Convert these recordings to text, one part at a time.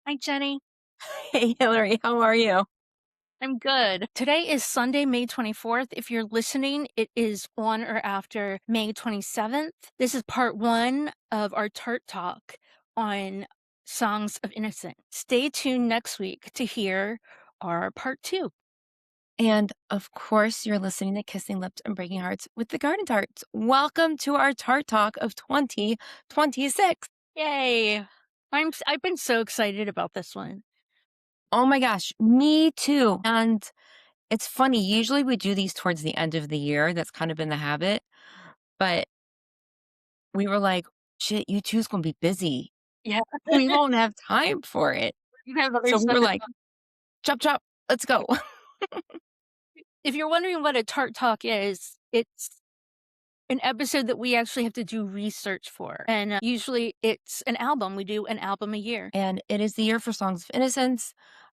Hi, Jenny. Hey, Hillary, how are you? I'm good. Today is Sunday, May 24th. If you're listening, it is on or after May 27th. This is part one of our Tart Talk on Songs of Innocence. Stay tuned next week to hear our part two. And of course, you're listening to Kissing Lips and Breaking Hearts with the Garden Tarts. Welcome to our Tart Talk of 2026. Yay! I've been so excited about this one. Oh my gosh, me too. And it's funny, usually we do these towards the end of the year. That's kind of been the habit. But we were like, shit, U2's going to be busy. Yeah, We won't have time for it. you have other So we stuff were to like, talk. chop, chop, let's go. If you're wondering what a Tart Talk is, it's an episode that we actually have to do research for. And usually it's an album. We do an album a year. And it is the year for Songs of Innocence.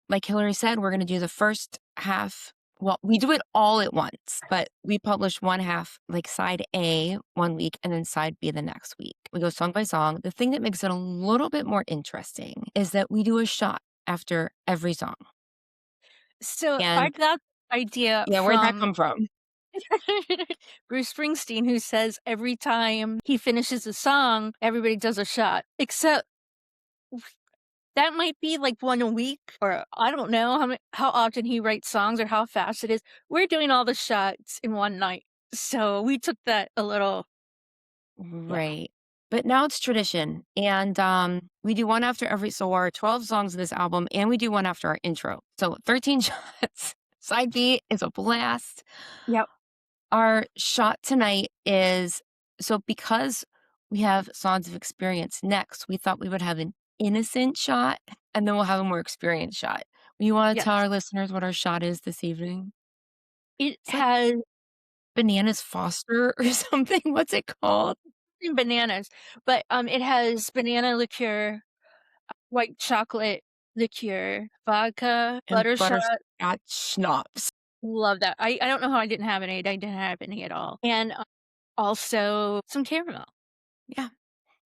Like Hillary said, we're going to do the first half. Well, we do it all at once, but we publish one half, like side A one week and then side B the next week. We go song by song. The thing that makes it a little bit more interesting is that we do a shot after every song. So I And got the idea yeah, where'd that from come from? Bruce Springsteen, who says every time he finishes a song, everybody does a shot. Except that might be like one a week, or I don't know how often he writes songs or how fast it is. We're doing all the shots in one night. So we took that a little, yeah. Right. But now it's tradition. And we do one after every, so our 12 songs of this album, and we do one after our intro. So 13 shots. Side B is a blast. Yep. Our shot tonight is so because we have Songs of Experience next, we thought we would have an innocent shot and then we'll have a more experienced shot. You want to tell Yes. our listeners what our shot is this evening? It It's like has Bananas Foster or something. What's it called? bananas, but it has banana liqueur, white chocolate liqueur, vodka, And butterscotch. butterscotch schnapps. Love that. I don't know how I didn't have any. I didn't have any at all. And also some caramel. Yeah,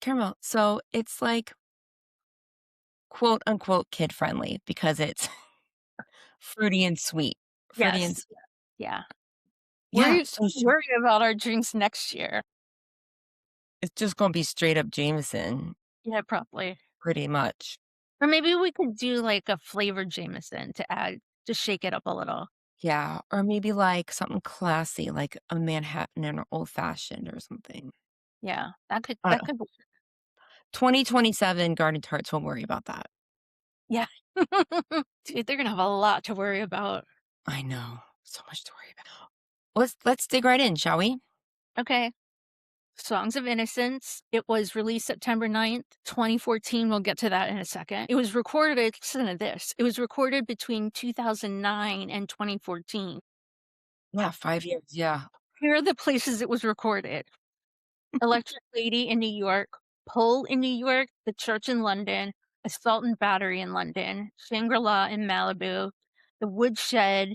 caramel. So it's like quote unquote kid friendly because it's fruity and sweet. Fruity and Yes. Yeah. yeah. We're worried about our drinks next year. It's just gonna be straight up Jameson, Yeah, probably. pretty much. Or maybe we could do like a flavored Jameson to add, just shake it up a little. Yeah, or maybe, like, something classy, like a Manhattan and an old fashioned or something. Yeah, I don't that know. could be. 2027 Garden Tarts, we'll worry about that. Yeah. Dude, they're gonna have a lot to worry about. I know, so much to worry about. Let's dig right in, shall we? Okay. Songs of Innocence. It was released September 9th, 2014. We'll get to that in a second. It was recorded, listen to this. It was recorded between 2009 and 2014. Yeah, 5 years, yeah. Here are the places it was recorded: Electric Lady in New York, Pole in New York, The Church in London, Assault and Battery in London, Shangri-La in Malibu, The Woodshed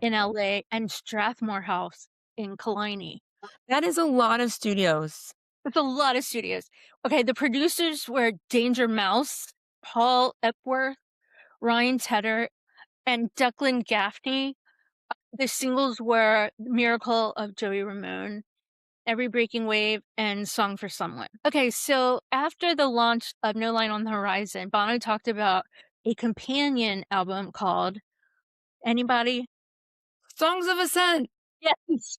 in LA, and Strathmore House in Killiney. That is a lot of studios. It's a lot of studios. Okay, the producers were Danger Mouse, Paul Epworth, Ryan Tedder, and Declan Gaffney. The singles were Miracle of Joey Ramone, Every Breaking Wave, and Song for Someone. Okay, so after the launch of No Line on the Horizon, Bono talked about a companion album called Anybody? Songs of Ascent! Yes.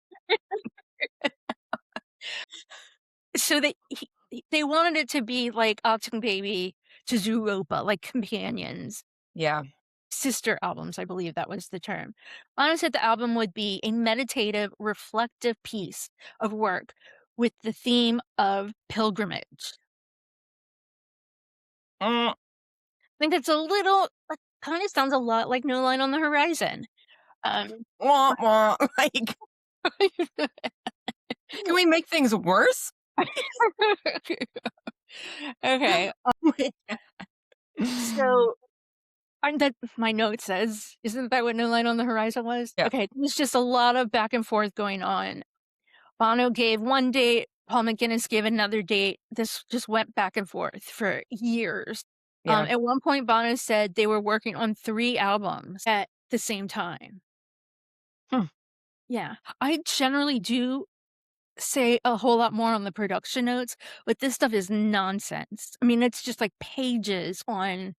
So they wanted it to be like Octung Baby to Zooropa, like companions. Yeah. Sister albums, I believe that was the term. Bono said the album would be a meditative, reflective piece of work with the theme of pilgrimage. Mm, I think it's a little, like, kind of sounds a lot like No Line on the Horizon. Um, wah, wah. Like, can we make things worse? okay, so that my note says, isn't that what No Line on the Horizon was? Yeah. Okay, there's just a lot of back and forth going on. Bono gave one date, Paul McGuinness gave another date. This just went back and forth for years. Yeah. At one point, Bono said they were working on 3 albums at the same time. Hmm. Yeah. I generally do say a whole lot more on the production notes, but this stuff is nonsense. I mean, it's just, like, pages on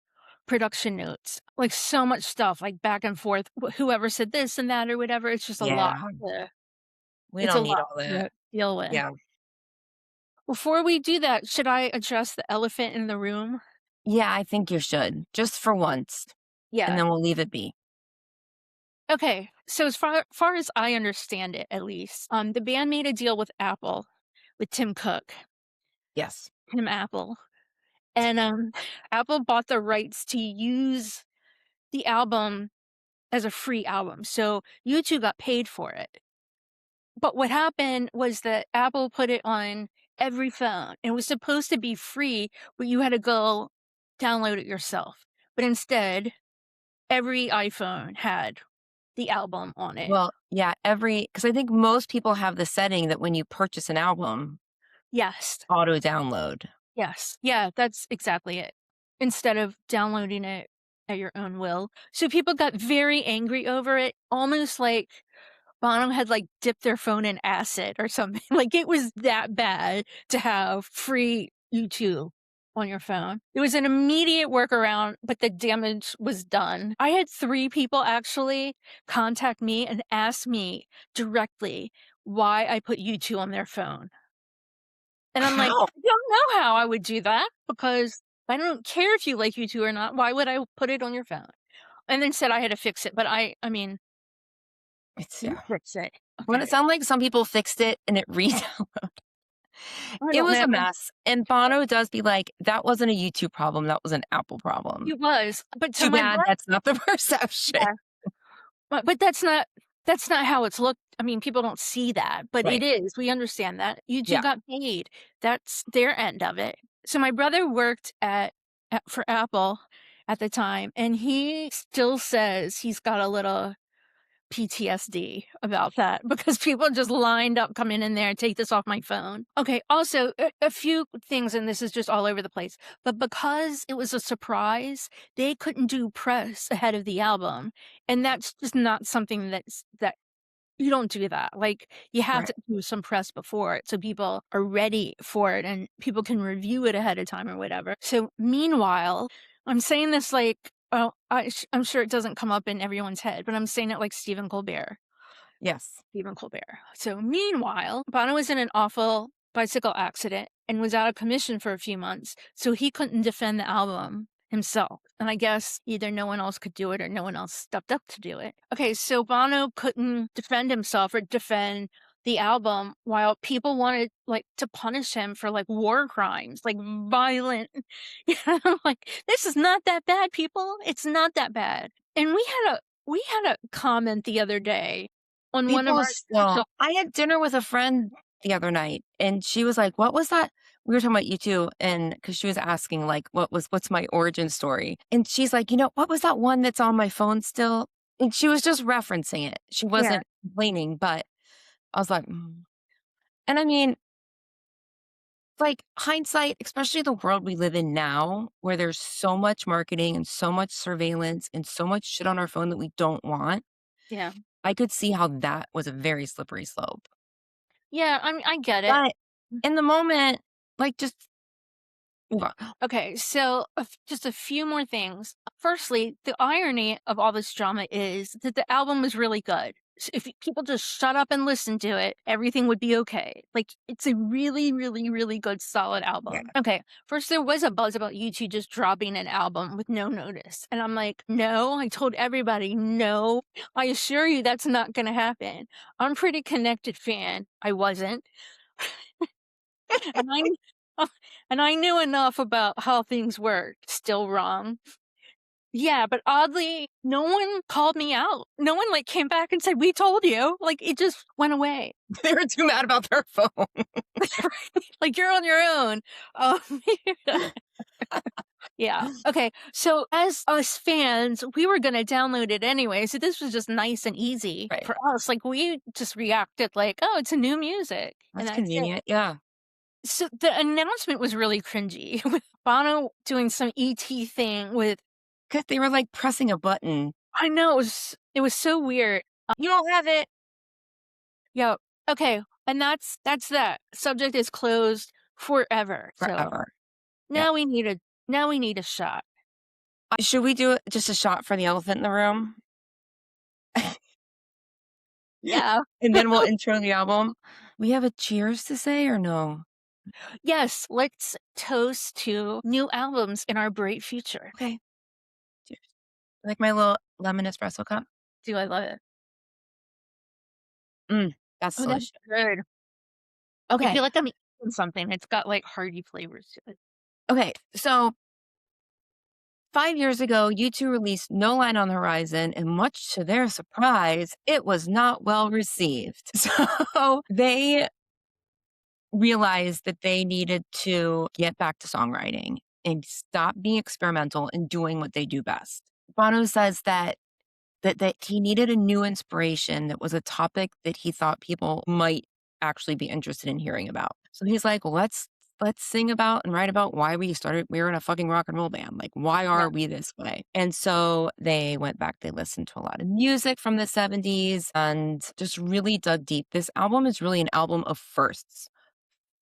production notes, like, so much stuff, like, back and forth, whoever said this and that or whatever, it's just a lot Yeah. to We it's a don't need lot all that. to deal with. Yeah. Before we do that, should I address the elephant in the room? Yeah, I think you should, just for once, and Yeah. then we'll leave it be. Okay. So as far as I understand it, at least, the band made a deal with Apple, with Tim Cook, Yes. Tim Apple, and Apple bought the rights to use the album as a free album. So U2 got paid for it. But what happened was that Apple put it on every phone. It was supposed to be free, but you had to go download it yourself. But instead, every iPhone had the album on it. Well, yeah, because I think most people have the setting that when you purchase an album, Yes. auto download. Yes. Yeah, that's exactly it. Instead of downloading it at your own will. So people got very angry over it, almost like Bono had, like, dipped their phone in acid or something. Like, it was that bad to have free YouTube on your phone. It was an immediate workaround, but the damage was done. I had 3 people actually contact me and ask me directly why I put YouTube on their phone. And I'm like, How? "I don't know how I would do that because I don't care if you like YouTube or not. Why would I put it on your phone?" And then said I had to fix it, but I mean, It's you yeah. fix it. When it Okay. sounded like some people fixed it and it I it don't was know. a mess, and Bono does be like, "That wasn't a YouTube problem, that was an Apple problem." It was, but so Too my bad brother, that's not the perception. yeah, but that's not how it's looked. I mean, people don't see that, but it Right. is. We understand that. You 2 Yeah. got paid. That's their end of it. So my brother worked at for Apple at the time, and he still says he's got a little PTSD about that because people just lined up, "Come in there, take this off my phone." Okay, also, a few things, and this is just all over the place, but because it was a surprise, they couldn't do press ahead of the album, and that's just not something that you don't do that. Like, you have Right. to do some press before it so people are ready for it and people can review it ahead of time or whatever. So, meanwhile, I'm saying this like, oh, I'm sure it doesn't come up in everyone's head, but I'm saying it like Stephen Colbert. Yes. Stephen Colbert. So, meanwhile, Bono was in an awful bicycle accident and was out of commission for a few months, so he couldn't defend the album himself. And I guess either no one else could do it or no one else stepped up to do it. Okay, so Bono couldn't defend himself or defend the album while people wanted like to punish him for like war crimes, like violent. I'm like, this is not that bad, people. It's not that bad. And we had a comment the other day on one of People our still so I had dinner with a friend the other night, and she was like, "What was that?" We were talking about U2, and because she was asking, like, "What's my origin story?" And she's like, "What was that one that's on my phone still?" And she was just referencing it. She yeah, wasn't complaining, but I was like, "Mm." And I mean, like, hindsight, especially the world we live in now, where there's so much marketing and so much surveillance and so much shit on our phone that we don't want, yeah. I could see how that was a very slippery slope. Yeah, I mean, I get it. But in the moment, like, just move on. Okay, so just a few more things. Firstly, the irony of all this drama is that the album was really good. If people just shut up and listen to it, everything would be okay. Like, it's a really, really, really good, solid Yeah. album. Okay, first there was a buzz about U2 just dropping an album with no notice. And I'm like, no, I told everybody, no, I assure you that's not going to happen. I'm a pretty connected fan. I wasn't. And I and I knew enough about how things work. Still wrong. Yeah, but oddly, no one called me out. No one, like, came back and said, "We told you." Like, it just went away. They were too mad about their phone. Like, "You're on your own." Um, yeah. Okay, so as us fans, we were gonna download it anyway, so this was just nice and easy Right. for us. Like, we just reacted like, "Oh, it's a new music," and That's that's it. convenient. Yeah. So the announcement was really cringy with Bono doing some ET thing with. Because they were, like, pressing a button. I know, it was so weird. "You don't have it." Yep. Okay, and that's that. Subject is closed forever. So Forever. Yeah. now we need a now we need a shot. Should we do just a shot for the elephant in the room? Yeah. And then we'll intro the album? We have a cheers to say or no? Yes, let's toast to new albums in our bright future. Okay. Cheers. Like my little lemon espresso cup? Do I love it? That's Oh, that's delicious. good. I Okay. feel like I'm eating something. It's got, like, hearty flavors to it. Okay. So 5 years ago, U2 released No Line on the Horizon, and much to their surprise, it was not well received. So they realized that they needed to get back to songwriting and stop being experimental and doing what they do best. Bono says that he needed a new inspiration that was a topic that he thought people might actually be interested in hearing about. So he's like, well, let's sing about and write about why we were in a fucking rock and roll band. Like, why Yeah, are we this way? And so they went back, they listened to a lot of music from the 70s and just really dug deep. This album is really an album of firsts.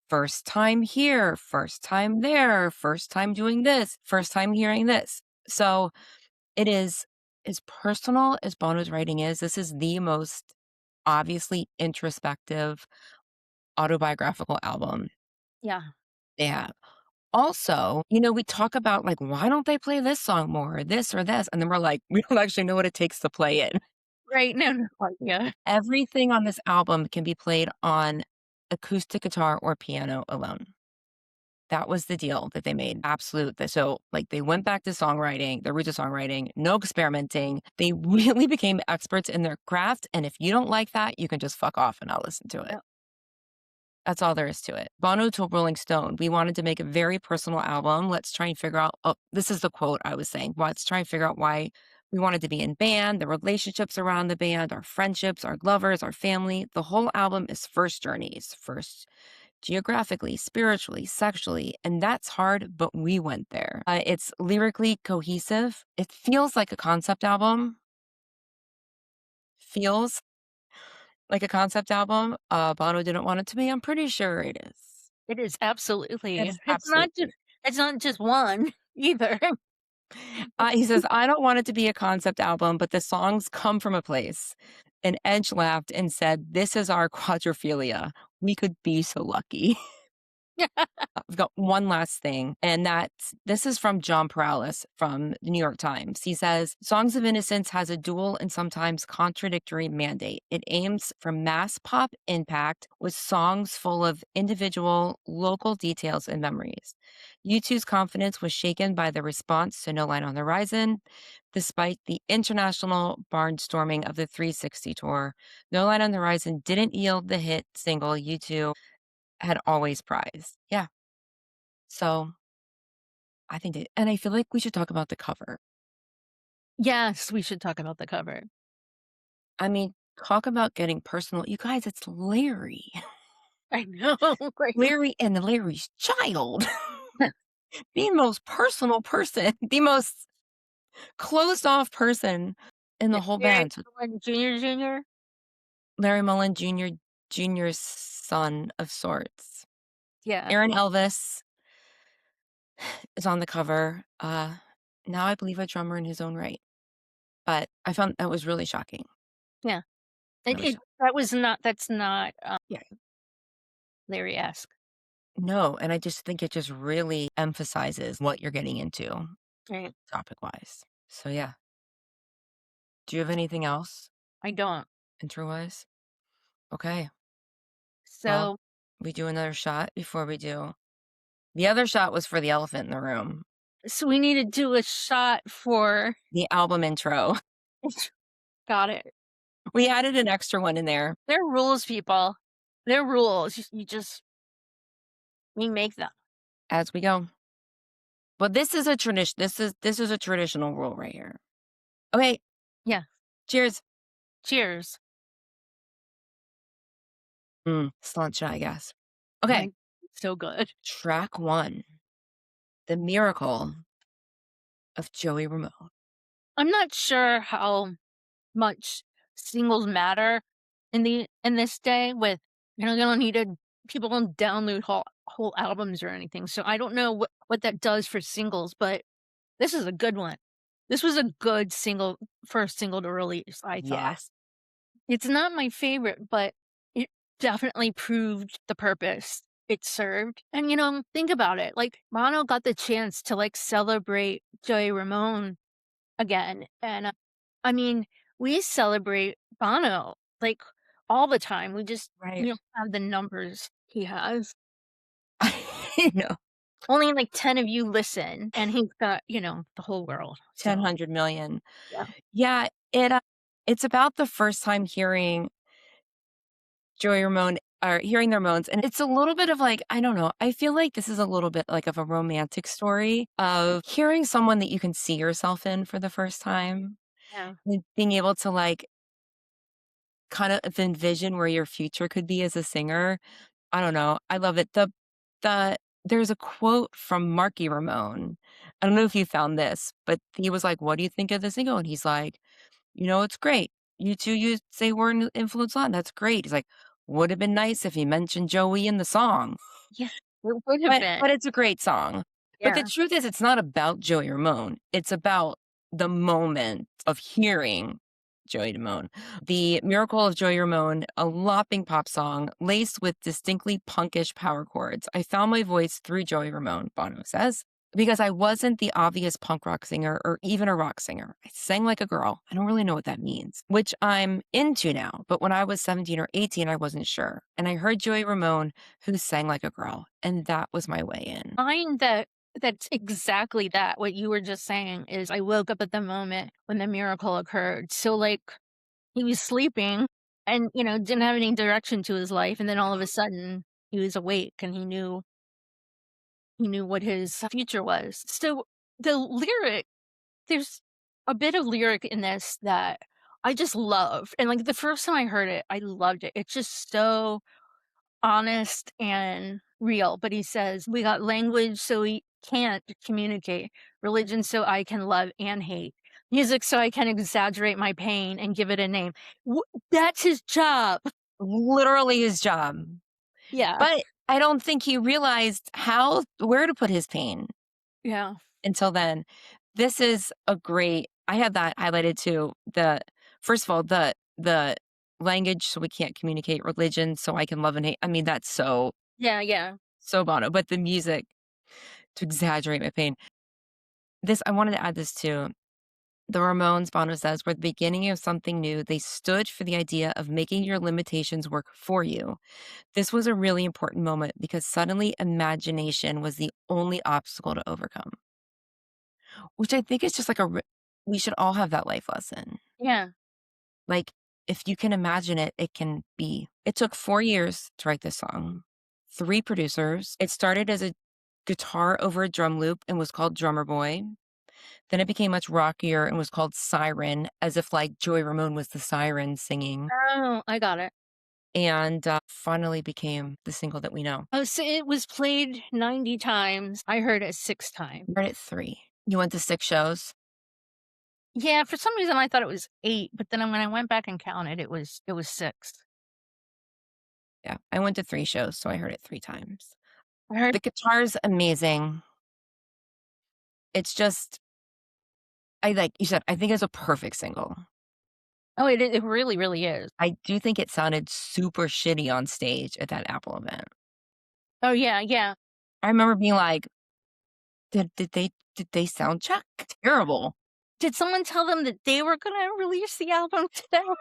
First time here, first time there, first time doing this, first time hearing this. So it is as personal as Bono's writing is, this is the most obviously introspective autobiographical album yeah. they have. Also, we talk about like, why don't they play this song more, or this or this? And then we're like, we don't actually know what it takes to play it. Right, no idea. Everything on this album can be played on acoustic guitar or piano alone. That was the deal that they made. Absolute. So, like, they went back to songwriting, their roots of songwriting, no experimenting. They really became experts in their craft. And if you don't like that, you can just fuck off and not listen to it. Yep. That's all there is to it. Bono told Rolling Stone, we wanted to make a very personal album. Let's try and figure out. Oh, this is the quote I was saying. Let's try and figure out why we wanted to be in band, the relationships around the band, our friendships, our lovers, our family. The whole album is first journeys, first geographically, spiritually, sexually, and that's hard, but we went there. It's lyrically cohesive. It feels like a concept album. Feels like a concept album. Bono didn't want it to be. I'm pretty sure it is. It is It absolutely. is It's not just absolutely. it's not just one either. He says, I don't want it to be a concept album, but the songs come from a place. And Edge laughed and said, this is our quadrophilia. We could be so lucky. I've got one last thing, and this is from John Perales from the New York Times. He says, Songs of Innocence has a dual and sometimes contradictory mandate. It aims for mass pop impact with songs full of individual, local details and memories. U2's confidence was shaken by the response to No Line on the Horizon. Despite the international barnstorming of the 360 tour, No Line on the Horizon didn't yield the hit single U2 had always prized. Yeah. So I think it, and I feel like we should talk about the cover. Yes, we should talk about the cover. I mean, talk about getting personal. You guys, it's Larry. I know, right? Larry and Larry's child. The most personal person, the most closed off person in the Yeah, whole Mary band. So Ellen Jr. Larry Mullen Jr. Jr.'s son of sorts. Yeah, Aaron Elvis is on the cover. Now I believe a drummer in his own right. But I found that was really shocking. yeah. It Really it shocking. that's not, Yeah. Larry-esque, No, and I just think it just really emphasizes what you're getting into right? topic-wise. So, yeah. Do you have anything else I don't. intro-wise? Okay. Well, So we do another shot before we do the other shot was for the elephant in the room, so we need to do a shot for. the album intro. Got it. We added an extra one in there They're rules, people. They're rules. You just we make them. as we go. But this is a tradition. This is a traditional rule right here. Okay, Yeah. cheers. Cheers. Sláinte, I guess. Okay. Like So good. Track 1, The Miracle of Joey Ramone. I'm not sure how much singles matter in this day with, you don't need to people don't download whole albums or anything, so I don't know what that does for singles, but this is a good one. This was a good first single to release, I thought. Yes. It's not my favorite, but it definitely proved the purpose it served, and, think about it, like, Bono got the chance to, like, celebrate Joey Ramone again, and, I mean, we celebrate Bono, like, all the time, we Right. don't have the numbers he has. I know. Only, like, 10 of you listen, and he's got, the whole world, so, 10,000,000,000. yeah. Yeah, it's about the first time hearing Joey Ramone or hearing the Ramones, and it's a little bit of like, I don't know, I feel like this is a little bit like of a romantic story of hearing someone that you can see yourself in for the first time, Yeah. and being able to, like, kind of envision where your future could be as a singer. I don't know, I love it. The there's a quote from Marky Ramone. I don't know if you found this, but he was like, "What do you think of the single?" And he's like, "It's great. U2 you say we're an influence on, that's great." He's like, "Would have been nice if he mentioned Joey in the song." Yeah, it would have been. But it's a great song. But the Yeah. truth is it's not about Joey Ramone. It's about the moment of hearing Joey Ramone. The Miracle of Joey Ramone, a lopping pop song laced with distinctly punkish power chords. I found my voice through Joey Ramone, Bono says, because I wasn't the obvious punk rock singer or even a rock singer. I sang like a girl. I don't really know what that means, which I'm into now. But when I was 17 or 18, I wasn't sure. And I heard Joey Ramone who sang like a girl, and that was my way in. Find that's exactly that, what you were just saying is I woke up at the moment when the miracle occurred. So, like, he was sleeping and, didn't have any direction to his life, and then all of a sudden, he was awake and he knew what his future was. So, the lyric there's a bit of lyric in this that I just love, and, like, the first time I heard it, I loved it. It's just so honest and real, but he says, "We got language so we can't communicate, religion so I can love and hate, music so I can exaggerate my pain and give it a name." W That's his job. Literally his job. Yeah, But I don't think he realized where to put his pain yeah, until then. This is a great I had that highlighted too. First of all, the language so we can't communicate, religion so I can love and hate. I mean, that's yeah, yeah. so Bono, but the music to exaggerate my pain. This I wanted to add this too. The Ramones, Bono says, were the beginning of something new. They stood for the idea of making your limitations work for you. This was a really important moment because suddenly imagination was the only obstacle to overcome, which I think is just like we should all have that life lesson. Yeah. Like, if you can imagine it, it can be. It took 4 years to write this song, three producers. It started as a guitar over a drum loop and was called Drummer Boy. Then it became much rockier and was called Siren, as if like Joey Ramone was the siren singing, Oh, I got it. and finally became the single that we know. Oh, so it was played 90 times. I heard it 6 times. Heard it three. You went to 6 shows? Yeah, for some reason, I thought it was 8, but then when I went back and counted, it was 6. Yeah, I went to 3 shows, so I heard it 3 times. I heard The guitar's amazing. It's just like you said, I think it's a perfect single. Oh, it really, really is. I do think it sounded super shitty on stage at that Apple event. Oh, yeah, yeah. I remember being like, did they sound check? Terrible, Did someone tell them that they were gonna release the album today? Or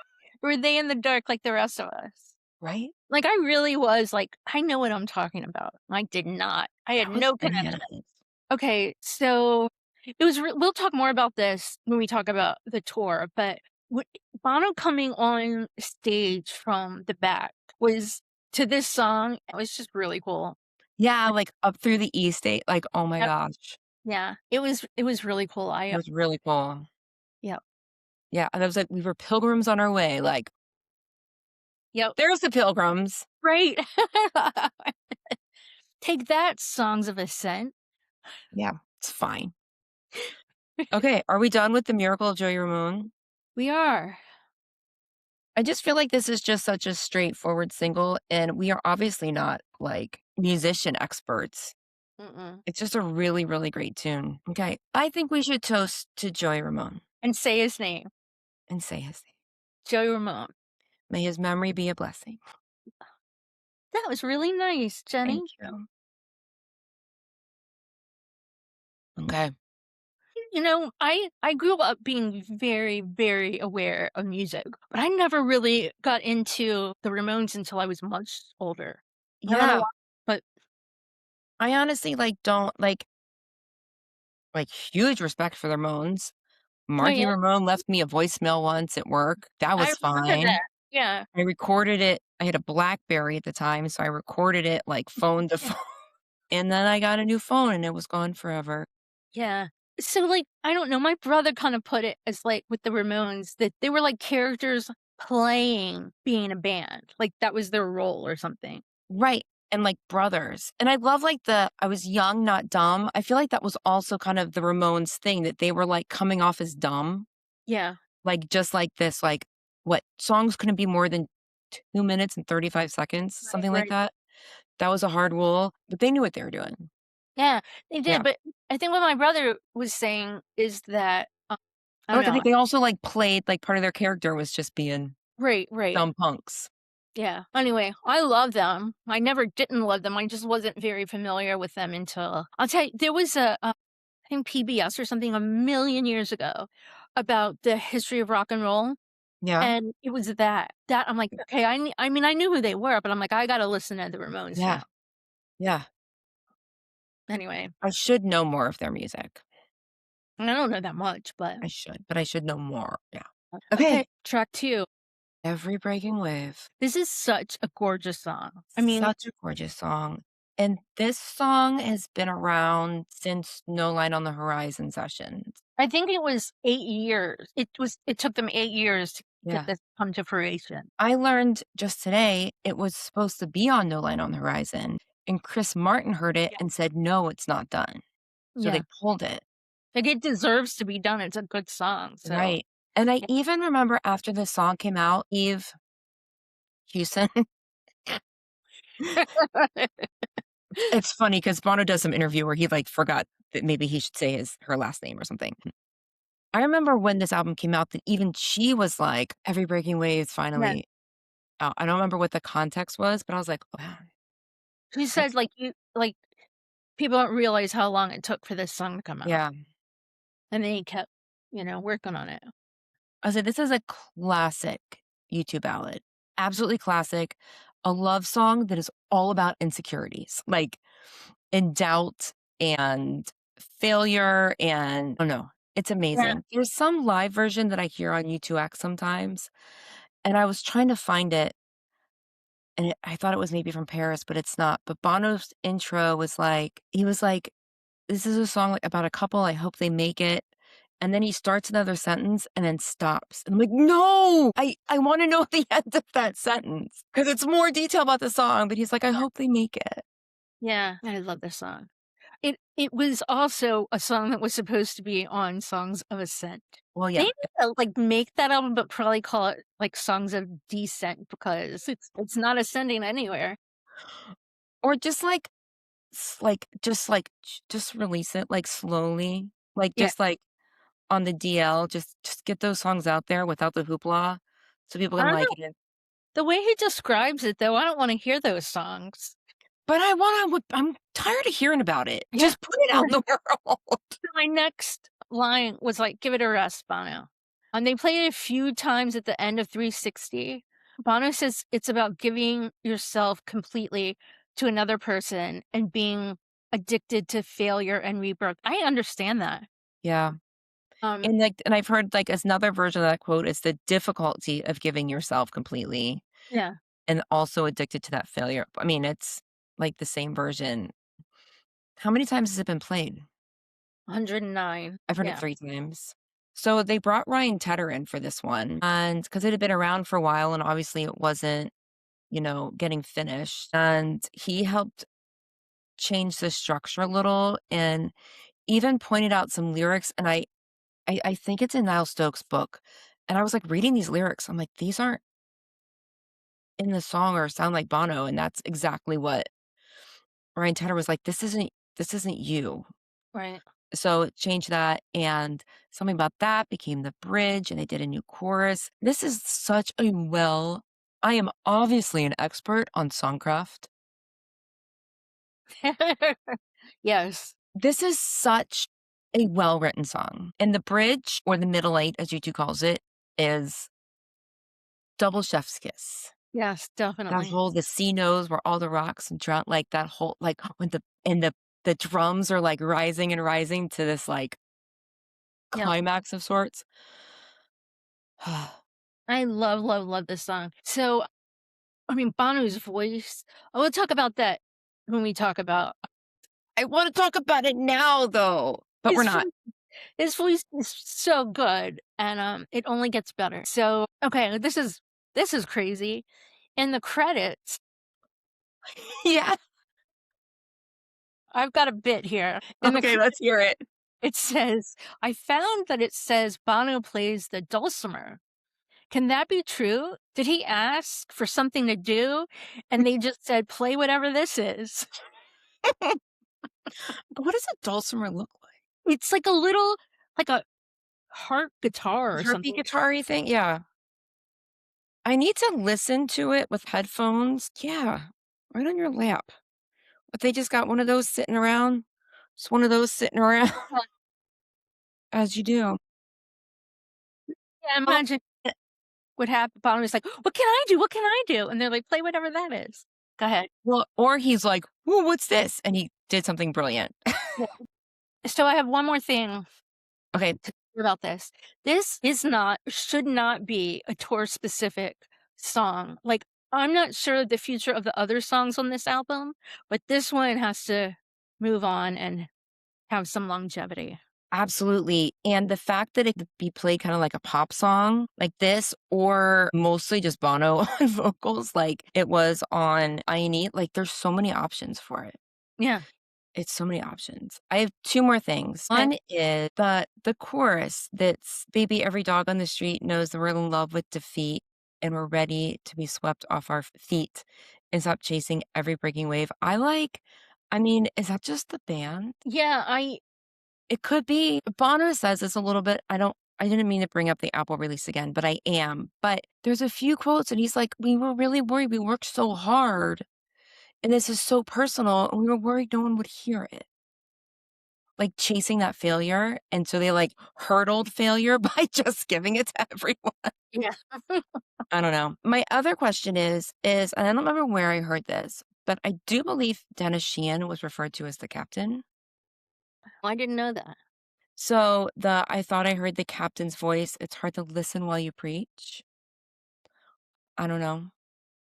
were they in the dark like the rest of us? right? Like, I really was like, "I know what I'm talking about." I did not. I had That was no connection. bananas. Okay, so we'll talk more about this when we talk about the tour, but w Bono coming on stage from the back was to this song, it was just really cool. Yeah, like up through the E state, like, oh my Yep, gosh. yeah, it was really cool. It was really cool. Yep, Yeah, and I was like, we were pilgrims on our way, like, yep, there's the pilgrims. right. Take that, Songs of Ascent. Yeah, it's fine. Okay, are we done with The Miracle of Joey Ramone? We are. I just feel like this is just such a straightforward single, and we are obviously not, like, musician experts. Mm-mm. It's just a really, really great tune. Okay, I think we should toast to Joey Ramone And say his name, and say his name. Joey Ramone. May his memory be a blessing. That was really nice, Thank Jenny. you. Okay. I grew up being very, very aware of music, but I never really got into the Ramones until I was much older. I don't know Yeah, why, but I honestly, like, don't huge respect for the Ramones. oh, yeah, Marky Ramone left me a voicemail once at work. That I was remember that. fine. Yeah, I recorded it. I had a BlackBerry at the time, so I recorded it, like, phone to phone, and then I got a new phone, and it was gone forever. yeah. So, like, I don't know, my brother kinda put it as, like, with the Ramones, that they were like characters playing being a band, like, that was their role or something. Right, and, like, brothers, and I love, like, the "I was young, not dumb." I feel like that was also kind of the Ramones thing, that they were, like, coming off as dumb, Yeah, like, just like this, like, what, songs couldn't be more than 2 minutes and 35 seconds, right, something like right. that. That was a hard rule, but they knew what they were doing. Yeah, they Yeah. did, but I think what my brother was saying is that, I don't Like, I know. think they also, like, played like, part of their character was just being Right, right. dumb punks. Yeah. Anyway, I love them. I never didn't love them. I just wasn't very familiar with them until I'll tell you, there was I think PBS or something a million years ago about the history of rock and roll. Yeah, And it was that I'm like, okay, I mean, I knew who they were, but I'm like, I gotta listen to the Ramones yeah, now. yeah. Anyway, I should know more of their music. and I don't know that much, but I should, but I should know more, yeah. Okay. okay, track 2. Every Breaking Wave. This is such a gorgeous song. I mean, Such a gorgeous song, and this song has been around since No Line on the Horizon sessions. I think it was 8 years. It took them 8 years to get Yeah. this come to fruition. I learned just today it was supposed to be on No Line on the Horizon, and Chris Martin heard it Yeah. and said, "No, it's not done." So they Yeah. pulled it. Like, it deserves to be done. It's a good song, so Right. And I yeah. even remember after the song came out, Eve Hewson. It's funny because Bono does some interview where he, like, forgot that maybe he should say her last name or something. I remember when this album came out that even she was like, "Every Breaking Wave is Yeah. finally out." I don't remember what the context was, but I was like, "Wow, She said, that's" like, people don't realize how long it took for this song to come out, yeah. and they kept, working on it. I said, "This is a classic U2 ballad. Absolutely classic. A love song that is all about insecurities, like, and doubt and failure and oh, no, it's Yeah. amazing. There's some live version that I hear on U2X sometimes, and I was trying to find it, and I thought it was maybe from Paris, but it's not. But Bono's intro was like he was like, "This is a song, like, about a couple, I hope they make it." And then he starts another sentence and then stops. And I'm like, "No! I wanna know the end of that sentence because it's more detail about the song," but he's like, "I hope they make it." Yeah, I love this song. It was also a song that was supposed to be on Songs of Ascent. Well, They yeah. need to, like, make that album, but probably call it, like, Songs of Descent because it's not ascending anywhere. Or just, like, just release it, like, slowly, like, Yeah. just, like, on the DL, just get those songs out there without the hoopla so people I can don't like know. it. The way he describes it, though, I don't wanna hear those songs. But I'm tired of hearing about it. Yeah. Just put it out in the world. So my next line was like, "Give it a rest, Bono." They played it a few times at the end of 360. Bono says it's about giving yourself completely to another person and being addicted to failure and rebirth. I understand that. Yeah. Um, And I've heard, like, as another version of that quote is the difficulty of giving yourself completely yeah, and also addicted to that failure. I mean, it's, like, the same version. How many times has it been played? 109. I've heard it Yeah. 3 times. So they brought Ryan Tedder in for this one, and because it had been around for a while and obviously it wasn't, getting finished, and he helped changed the structure a little and even pointed out some lyrics, and I think it's in Niall Stokes' book, and I was, like, reading these lyrics, I'm like, "These aren't in the song or sound like Bono," and that's exactly what Ryan Tedder was like, this isn't you." Right. So, it changed that, and something about that became the bridge, and they did a new chorus. This is such a well I am obviously an expert on songcraft. Yes. This is such a well-written song, and the bridge, or the middle eight, as U2 calls it, is double chef's kiss. Yes, That definitely. whole "the sea knows where all the rocks and drown," like, that whole like, when the drums are, like, rising and rising to this, like, Yeah. climax of sorts. I love, love, love this song. So, I mean, Bono's voice, I will talk about that when we talk about I wanna talk about it now, though, but we're his not. voice. His voice is so good, and, it only gets better. So, okay, this is crazy. In the credits, Yeah. I've got a bit here. In the Okay, let's hear it. it says, "I found that it says Bono plays the dulcimer. Can that be true? Did he ask for something to do, and they just said, 'Play whatever this is'?" What does a dulcimer look like? It's like a harp guitar or Herpy something. guitar-y thing? Yeah. I need to listen to it with headphones. Yeah, right on your lap. But they just got one of those sitting around. Just one of those sitting around, Yeah, as you do. yeah, Oh, imagine what happened. Bono was like, "What can I do? What can I do?" And they're like, "Play whatever that is." Go ahead. well, or he's like, "Ooh, what's this?" And he did something brilliant. Yeah. So I have one more thing Okay, to say about this. This is not should not be a tour specific song. Like, I'm not sure the future of the other songs on this album, but this one has to move on and have some longevity. absolutely, and the fact that it could be played kinda like a pop song like this or mostly just Bono on vocals like it was on I&E, like, there's so many options for it. Yeah. It's so many options. I have 2 more things. Okay. One is the chorus that's "Baby, every dog on the street knows that we're in love with defeat, and we're ready to be swept off our feet and stop chasing every breaking wave." I mean, is that just the band? Yeah, I It could be. Bono says this a little bit. I didn't mean to bring up the Apple release again, but I am. But there's a few quotes and he's like, "We were really worried. We worked so hard, and this is so personal, and we were worried no one would hear it." Like, chasing that failure, and so they, like, hurdled failure by just giving it to everyone. yeah. I don't know. My other question is and I don't remember where I heard this, but I do believe Dennis Sheehan was referred to as the captain. I didn't know that. So, the "I thought I heard the captain's voice, it's hard to listen while you preach." I don't know.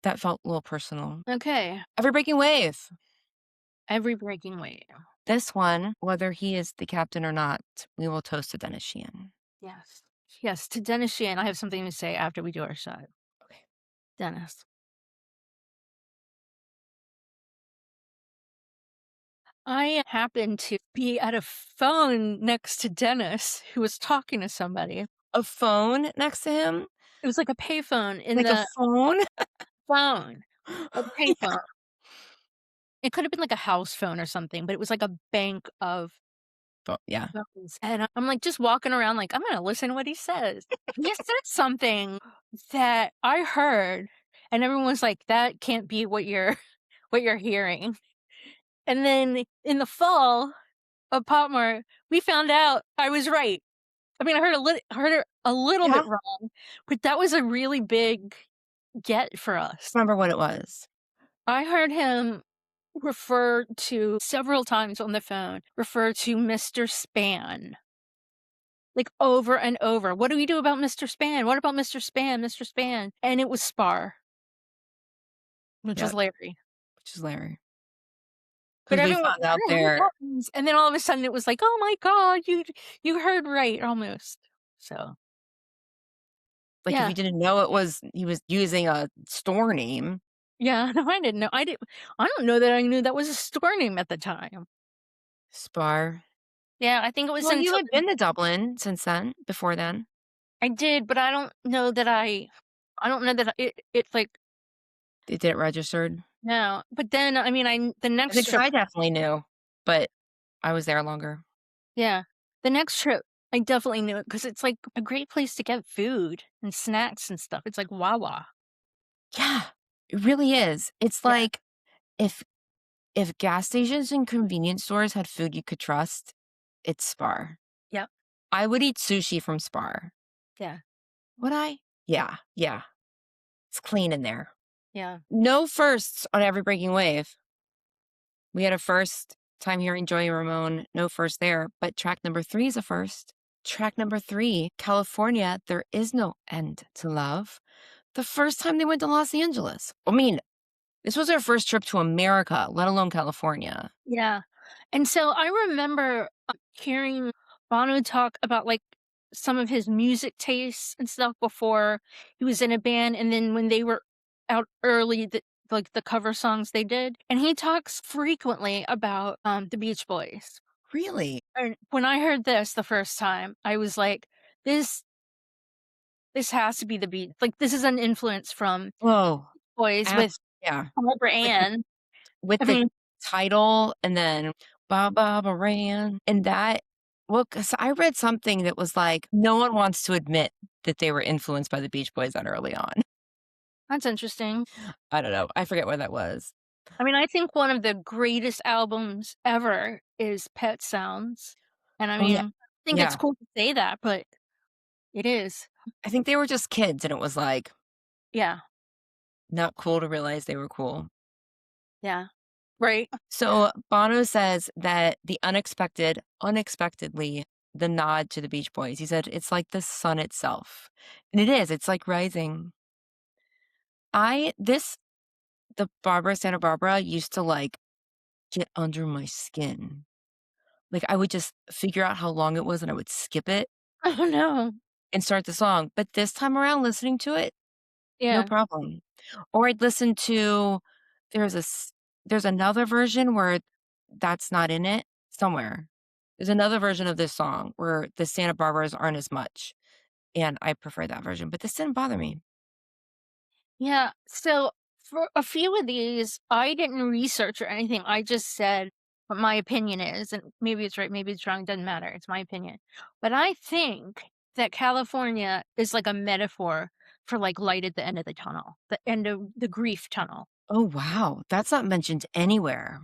That felt a little personal. Okay. Every Breaking Wave. Every breaking wave. This one, whether he is the captain or not, we will toast to Dennis Sheehan. Yes. Yes, to Dennis Sheehan, I have something to say after we do our shot. Okay. Dennis. I happened to be at a phone next to Dennis who was talking to somebody. A phone next to him? It was like a payphone in Like a the phone? phone, like a Yeah. payphone. It could have been like a house phone or something, but it was like a bank of Yeah. phones. And I'm like just walking around like, I'm gonna listen to what he says. He said something that I heard, and everyone was like, that can't be what you're what you're hearing. And then in the fall of Pop Mart, we found out I was right. I mean, I heard it a little Yeah. bit wrong, but that was a really big get for us. Remember what it was. I heard him refer to several times on the phone, refer to Mr. Span, like, over and over. "What do we do about Mr. Span? What about Mr. Span, Mr. Span?" And it was Spar, which Yeah, was Larry. which is Larry. But Because we everyone found out there and then all of a sudden it was like, "Oh my god, you heard right almost." So, like, if yeah, you didn't know it was he was using a store name. Yeah, no, I didn't know. I don't know that I knew that was a store name at the time. Spar. Yeah, I think it was Well, you until had been to Dublin since then, before then. I did, but I don't know that like They did it registered. no. But then, I mean, the I next think 'cause trip I definitely knew, but I was there longer. yeah, the next trip, I definitely knew it because it's, like, a great place to get food and snacks and stuff. It's like Wawa. Yeah, it really is. It's Yeah, like if if gas stations and convenience stores had food you could trust, it's Spar. yep, I would eat sushi from Spar. yeah, Would I? Yeah, yeah. It's clean in there. yeah. No firsts on Every Breaking Wave. We had a first time hearing Joey Ramone, no first there, but track number 3 is a first. Track number 3, California, There Is No End to Love. The first time they went to Los Angeles. I mean, this was their first trip to America, let alone California. Yeah. And so I remember hearing Bono talk about like some of his music tastes and stuff before he was in a band. And then when they were out early, like the cover songs they did. And he talks frequently about the Beach Boys. Really? And when I heard this the first time, I was like, this this has to be the beat. Like this is an influence from Oh, Boys with abs yeah. Barbara With Ann. with I the mean, title and then Ba Ba Ba Ran, and that well, 'cause I read something that was like, no one wants to admit that they were influenced by the Beach Boys that early on. that's interesting. I don't know. I forget where that was. I mean, I think one of the greatest albums ever is Pet Sounds, and I Oh, yeah. mean, I think it's Yeah. cool to say that, but it is. I think they were just kids, and it was, like, Yeah, not cool to realize they were cool. yeah. Right? So, Bono says that the unexpectedly, the nod to the Beach Boys. He said, "It's like the sun itself." And it is, it's like rising. I this the Barbara Santa Barbara used to, like, get under my skin. Like, I would just figure out how long it was, and I would skip it Oh, no. and start the song, but this time around listening to it, no Yeah. problem. Or I'd listen to there's a s there's another version where that's not in it somewhere. There's another version of this song where the Santa Barbaras aren't as much, and I prefer that version, but this didn't bother me. Yeah, so for a few of these, I didn't research or anything, I just said what my opinion is, and maybe it's right, maybe it's wrong, doesn't matter, it's my opinion. But I think that California is like a metaphor for, like, light at the end of the tunnel, the end of the grief tunnel. Oh, wow, that's not mentioned anywhere.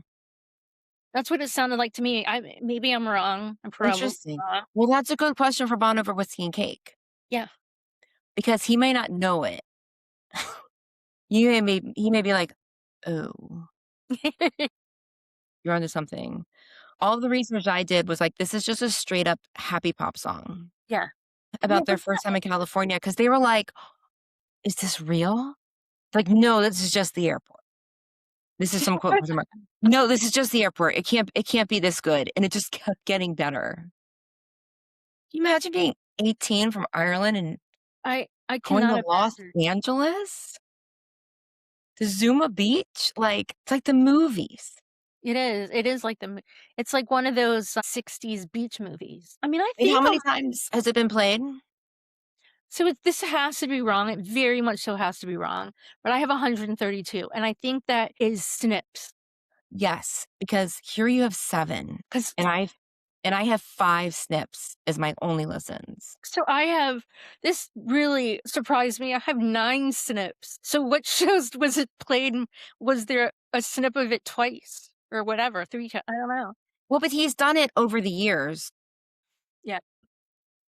That's what it sounded like to me. Maybe I'm wrong. I'm probably Interesting. wrong. Well, that's a good question for Bon Over Whiskey and Cake, Yeah. because he may not know it. He may be like, "Oh, you're onto something." All the research I did was like, this is just a straight up happy pop song Yeah. about their first time in California because they were like, "Is this real?" Like, "No, this is just the airport." This is some quote from somewhere. "No, this is just the airport. It can't be this good." And it just kept getting better. Can you imagine being 18 from Ireland and I going to cannot Los imagine. Angeles? To Zuma Beach? Like, it's like the movies. It is like it's like one of those, 60s beach movies. I mean, I And how think many times has it been played? this has to be wrong, it very much so has to be wrong, but I have 132, and I think that is snips. Yes, because here you have 7, 'Cause and I have 5 snips as my only listens. so I have this really surprised me, I have 9 snips. So what shows was it played was there a snip of it twice or whatever, 3 ti I don't know. Well, but he's done it over the years, Yeah.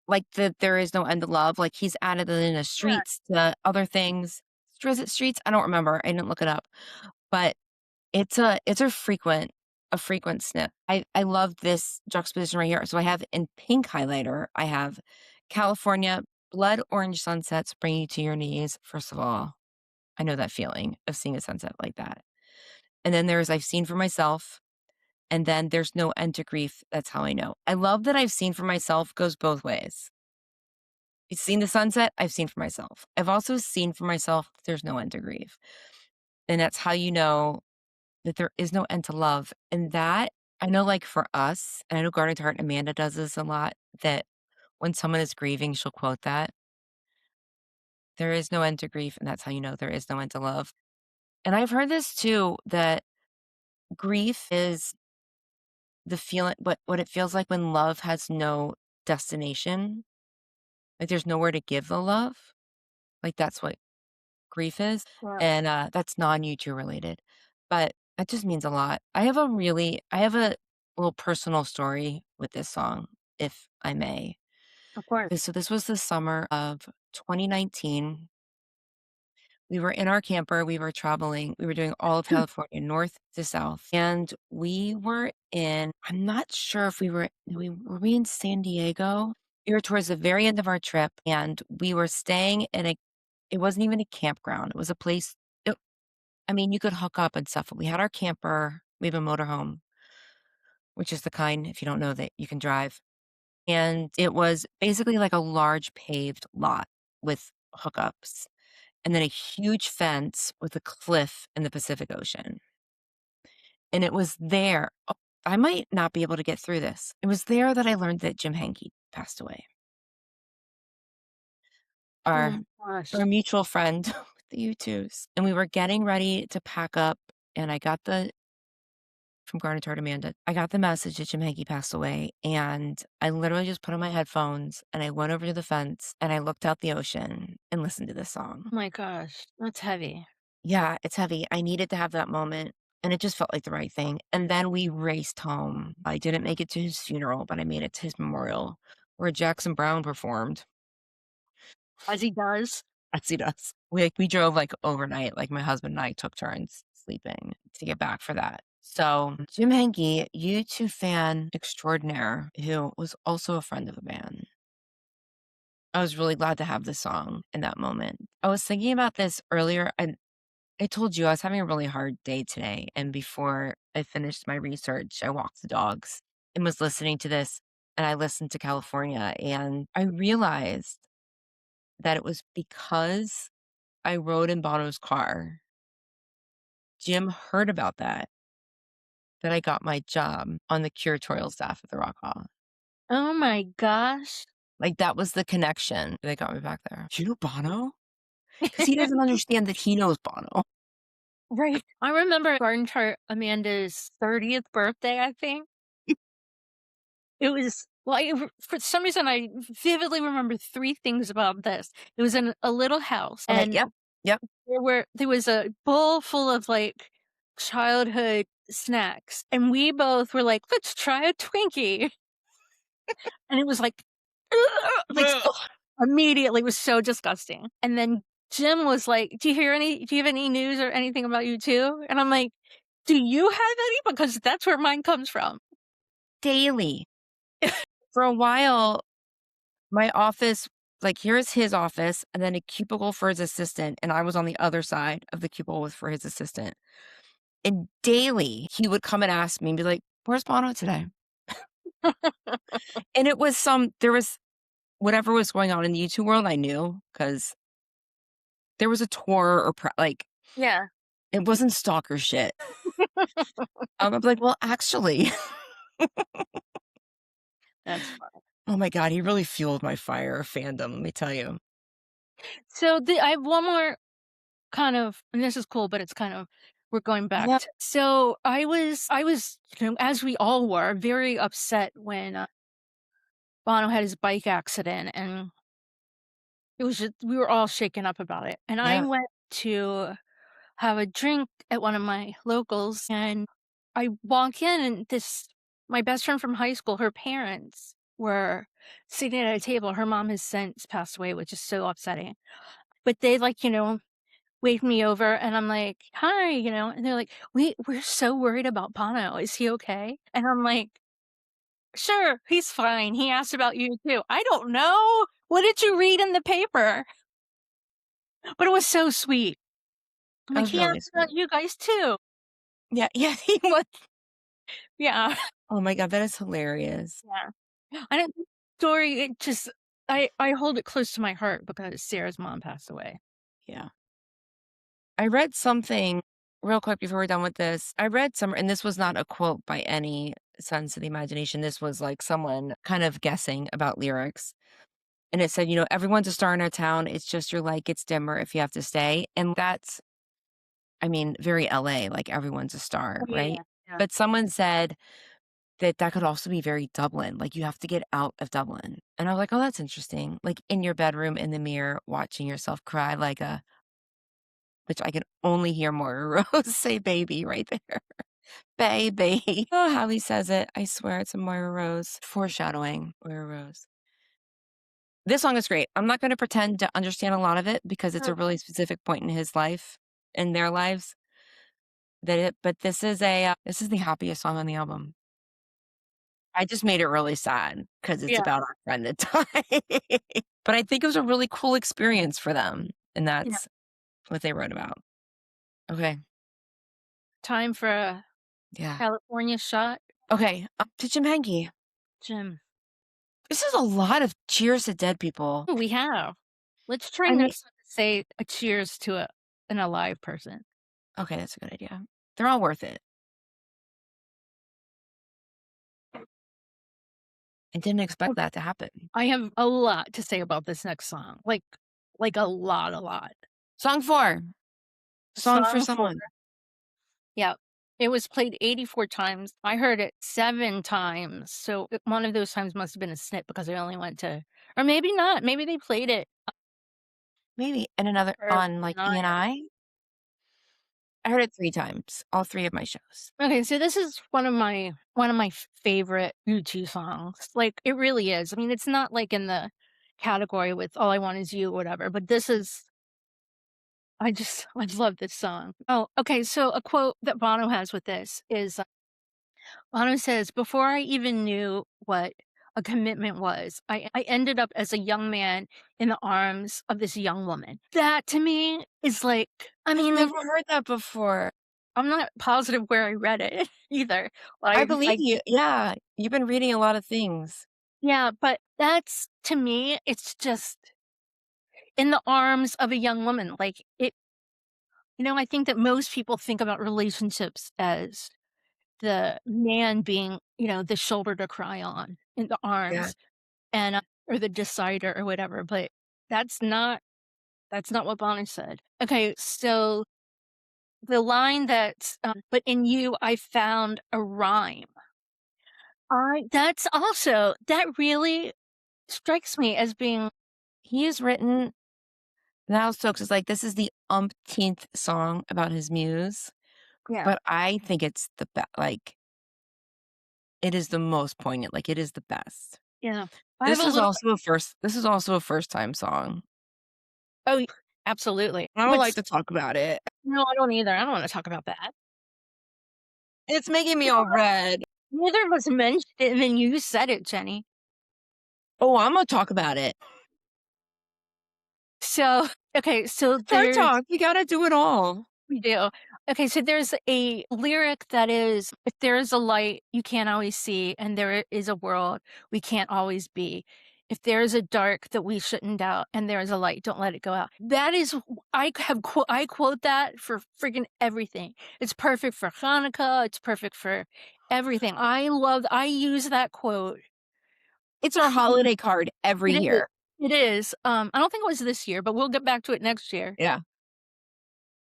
like the There Is No End to Love, like, he's added it in the Yeah. streets to other things. Is it streets? I don't remember, I didn't look it up, but it's a frequent snip. I love this juxtaposition right here. So I have in pink highlighter, I have California, blood orange sunsets bring you to your knees. First of all, I know that feeling of seeing a sunset like that. And then there's I've seen for myself, and then there's no end to grief. That's how I know. I love that I've seen for myself goes both ways. You've seen the sunset, I've seen for myself. I've also seen for myself there's no end to grief. And that's how you know that there is no end to love. And that I know, like, for us, and I know Garden Tart Amanda does this a lot, that when someone is grieving, she'll quote that, "There is no end to grief, and that's how you know there is no end to love." And I've heard this too, that grief is the feeling what it feels like when love has no destination, like, there's nowhere to give the love, like, that's what grief is, Yeah, and, that's non-U2 related, but that just means a lot. I have a little personal story with this song, if I may. of course. So this was the summer of 2019. We were in our camper, we were traveling, we were doing all of California, north to south, and we were in I'm not sure if were we in San Diego? We were towards the very end of our trip, and we were staying in a it wasn't even a campground, it was a place it I mean, you could hook up and stuff, but we had our camper, we have a motorhome, which is the kind, if you don't know, that you can drive, and it was basically like a large paved lot with hookups, and then a huge fence with a cliff in the Pacific Ocean, and it was there I might not be able to get through this. It was there that I learned that Jim Henke passed away, Oh our my gosh. our mutual friend with the U2s, and we were getting ready to pack up, and I got the from Garden Tart Amanda. I got the message that Jim Henke passed away, and I literally just put on my headphones, and I went over to the fence, and I looked out the ocean and listened to this song. Oh my gosh. That's heavy. Yeah, it's heavy. I needed to have that moment, and it just felt like the right thing, and then we raced home. I didn't make it to his funeral, but I made it to his memorial, where Jackson Browne performed, As he does. as he does. We drove, like, overnight, like, my husband and I took turns sleeping to get back for that. So, Jim Henke, U2 fan extraordinaire, who was also a friend of the band. I was really glad to have this song in that moment. I was thinking about this earlier, and I told you I was having a really hard day today, and before I finished my research, I walked the dogs and was listening to this, and I listened to California, and I realized that it was because I rode in Bono's car. Jim heard about that I got my job on the curatorial staff at the Rock Hall. Oh my gosh. Like, that was the connection that got me back there. "Do you know Bono?" 'Cause he doesn't understand that he knows Bono. Right. I remember Garden Tart Amanda's 30th birthday, I think. It was well, for some reason, I vividly remember 3 things about this. It was in a little house, Okay, and yep, yep. there was a bowl full of, like, childhood snacks, and we both were like, "Let's try a Twinkie." And it was like, like, immediately, it was so disgusting. And then Jim was like, do you have any news or anything about you too?" And I'm like, "Do you have any? Because that's where mine comes from." Daily. For a while, my office here's his office, and then a cubicle for his assistant, and I was on the other side of the cubicle with for his assistant. And daily, he would come and ask me and be like, "Where's Bono today?" And it was there was whatever was going on in the U2 world, I knew because there was a tour or Yeah, it wasn't stalker shit. I'm like, "Well, actually." that's fun. Oh my god, he really fueled my fire of fandom, let me tell you. So, I have one more kind of and this is cool, but it's kind of we're going back Yeah, to so I was, as we all were, very upset when, Bono had his bike accident, and it was just we were all shaken up about it, and I yeah, went to have a drink at one of my locals, and I walk in, and this my best friend from high school, her parents were sitting at a table. Her mom has since passed away, which is so upsetting. But they, like, waved me over, and I'm like, "Hi," and they're like, We're so worried about Bono. Is he okay?" And I'm like, "Sure, he's fine. He asked about you too." "I don't know. What did you read in the paper?" But it was so sweet. I'm that like, was "He really asked about sweet. you guys too." Yeah, yeah, he was Yeah. oh my god, that is hilarious. Yeah. I don't story, it just I hold it close to my heart because Sarah's mom passed away. Yeah. I read something real quick before we're done with this, I read some, and this was not a quote by any sense of the imagination. This was like someone kind of guessing about lyrics. And it said, everyone's a star in our town. It's just your light gets dimmer if you have to stay. And that's, I mean, very LA, like everyone's a star, Oh, right? yeah, yeah, But someone said that that could also be very Dublin. Like you have to get out of Dublin. And I was like, oh, that's interesting. Like in your bedroom in the mirror, watching yourself cry like a, which I can only hear Moira Rose say baby right there. Baby. Oh, how he says it. I swear it's a Moira Rose. Foreshadowing Moira Rose. This song is great. I'm not gonna pretend to understand a lot of it because it's yeah. a really specific point in his life, in their lives, but this is the happiest song on the album. I just made it really sad because it's Yeah, about our friend that died. But I think it was a really cool experience for them, and yeah. that's what they wrote about. Okay. Time for a Yeah. California shot, Okay, to Jim Henke. Jim. This is a lot of cheers to dead people. Ooh, we have. Let's try I mean, next time to say a cheers to an alive person. okay, that's a good idea. They're all worth it. I didn't expect Okay. that to happen. I have a lot to say about this next song, like a lot, a lot. Song 4, Song for Song 4. Someone. Yeah. It was played 84 times. I heard it 7 times, so one of those times must have been a snip because I only went to, or maybe not, maybe they played it Maybe, and another for on, like, 9. E&I? I heard it 3 times, all 3 of my shows. Okay, so this is one of my favorite U2 songs. Like, it really is. I mean, it's not, like, in the category with All I Want Is You or whatever, but this is, I love this song. Oh, okay, so a quote that Bono has with this is, Bono says, "Before I even knew what a commitment was, I ended up as a young man in the arms of this young woman." That to me is like, I I've mean, never heard that before. I'm not positive where I read it either. I I believe I you, yeah, you've been reading a lot of things. Yeah, but that's to me, it's just in the arms of a young woman. Like I think that most people think about relationships as the man being, the shoulder to cry on in the Yeah. arms and or the decider or whatever, but that's not that's not what Bonnie said. Okay, so the line that but in you I found a rhyme. I That's also that really strikes me as being, He has written now Stokes is like, this is the umpteenth song about his muse, yeah, but I think it's the best. Like, it is the most poignant, like, it is the best. yeah. I have a little This is also a first-time song. Oh, absolutely. I don't But like to talk about it. no, I don't either. I don't wanna talk about that. It's making me No, all red. neither of us mentioned it, and then you said it, Jenny. Oh, Imma talk about it. So, okay, so Tart there's Talk, we gotta do it all. we do. Okay, so there's a lyric that is, "If there is a light you can't always see, and there is a world we can't always be. If there is a dark that we shouldn't doubt, and there is a light, don't let it go out." That is I quote that for freaking everything. It's perfect for Hanukkah, it's perfect for everything. I use that quote. It's our holiday card every It is. year. It is. I don't think it was this year, but we'll get back to it next year. Yeah.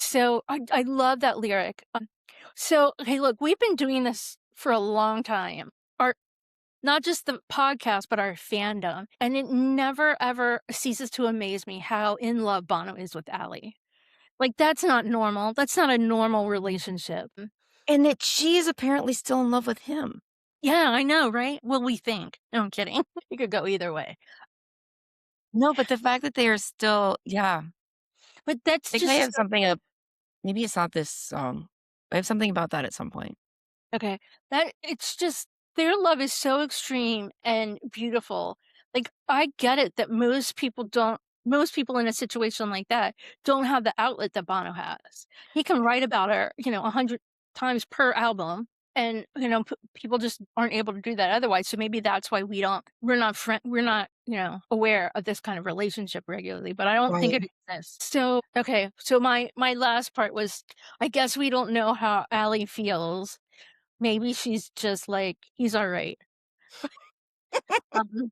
So I love that lyric. So hey, look, we've been doing this for a long time. Our Not just the podcast, but our fandom, and it never ever ceases to amaze me how in love Bono is with Ali. Like that's not normal. That's not a normal relationship. And that she is apparently still in love with him. Yeah, I know, right? Well, we think. No, I'm kidding. It could go either way. No, but the fact that they are still yeah. But that's I think I just have something up maybe it's not this song. I have something about that at some point. Okay. That it's just their love is so extreme and beautiful. Like, I get it that most people in a situation like that don't have the outlet that Bono has. He can write about her, 100 times per album. and, people just aren't able to do that otherwise, so maybe that's why we're not, aware of this kind of relationship regularly, but I don't think Right. it exists. So, okay, so my last part was, I guess we don't know how Allie feels. Maybe she's just like, "He's alright." Um,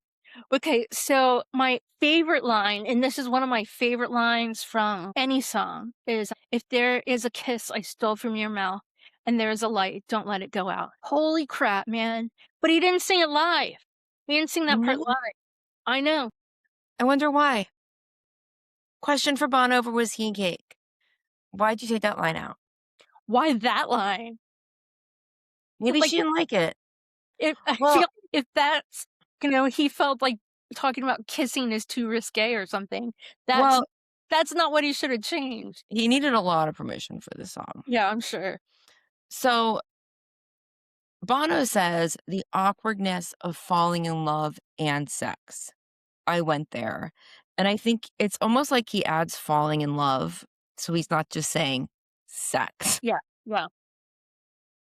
okay, so my favorite line, and this is one of my favorite lines from any song, is, "If there is a kiss I stole from your mouth and there is a light, don't let it go out." Holy crap, man. But he didn't sing it live. He didn't sing that part Really? live. I know. I wonder why. Question for Bono for Whiskey and Cake. Why'd you take that line out? Why that line? Maybe Like, she didn't like it. if I feel Well, if that's he felt like talking about kissing is too risque or something, that's well, that's not what he should have changed. he needed a lot of permission for this song. Yeah, I'm sure. So Bono says the awkwardness of falling in love and sex. I went there. And I think it's almost like he adds falling in love. So he's not just saying sex. Yeah, yeah.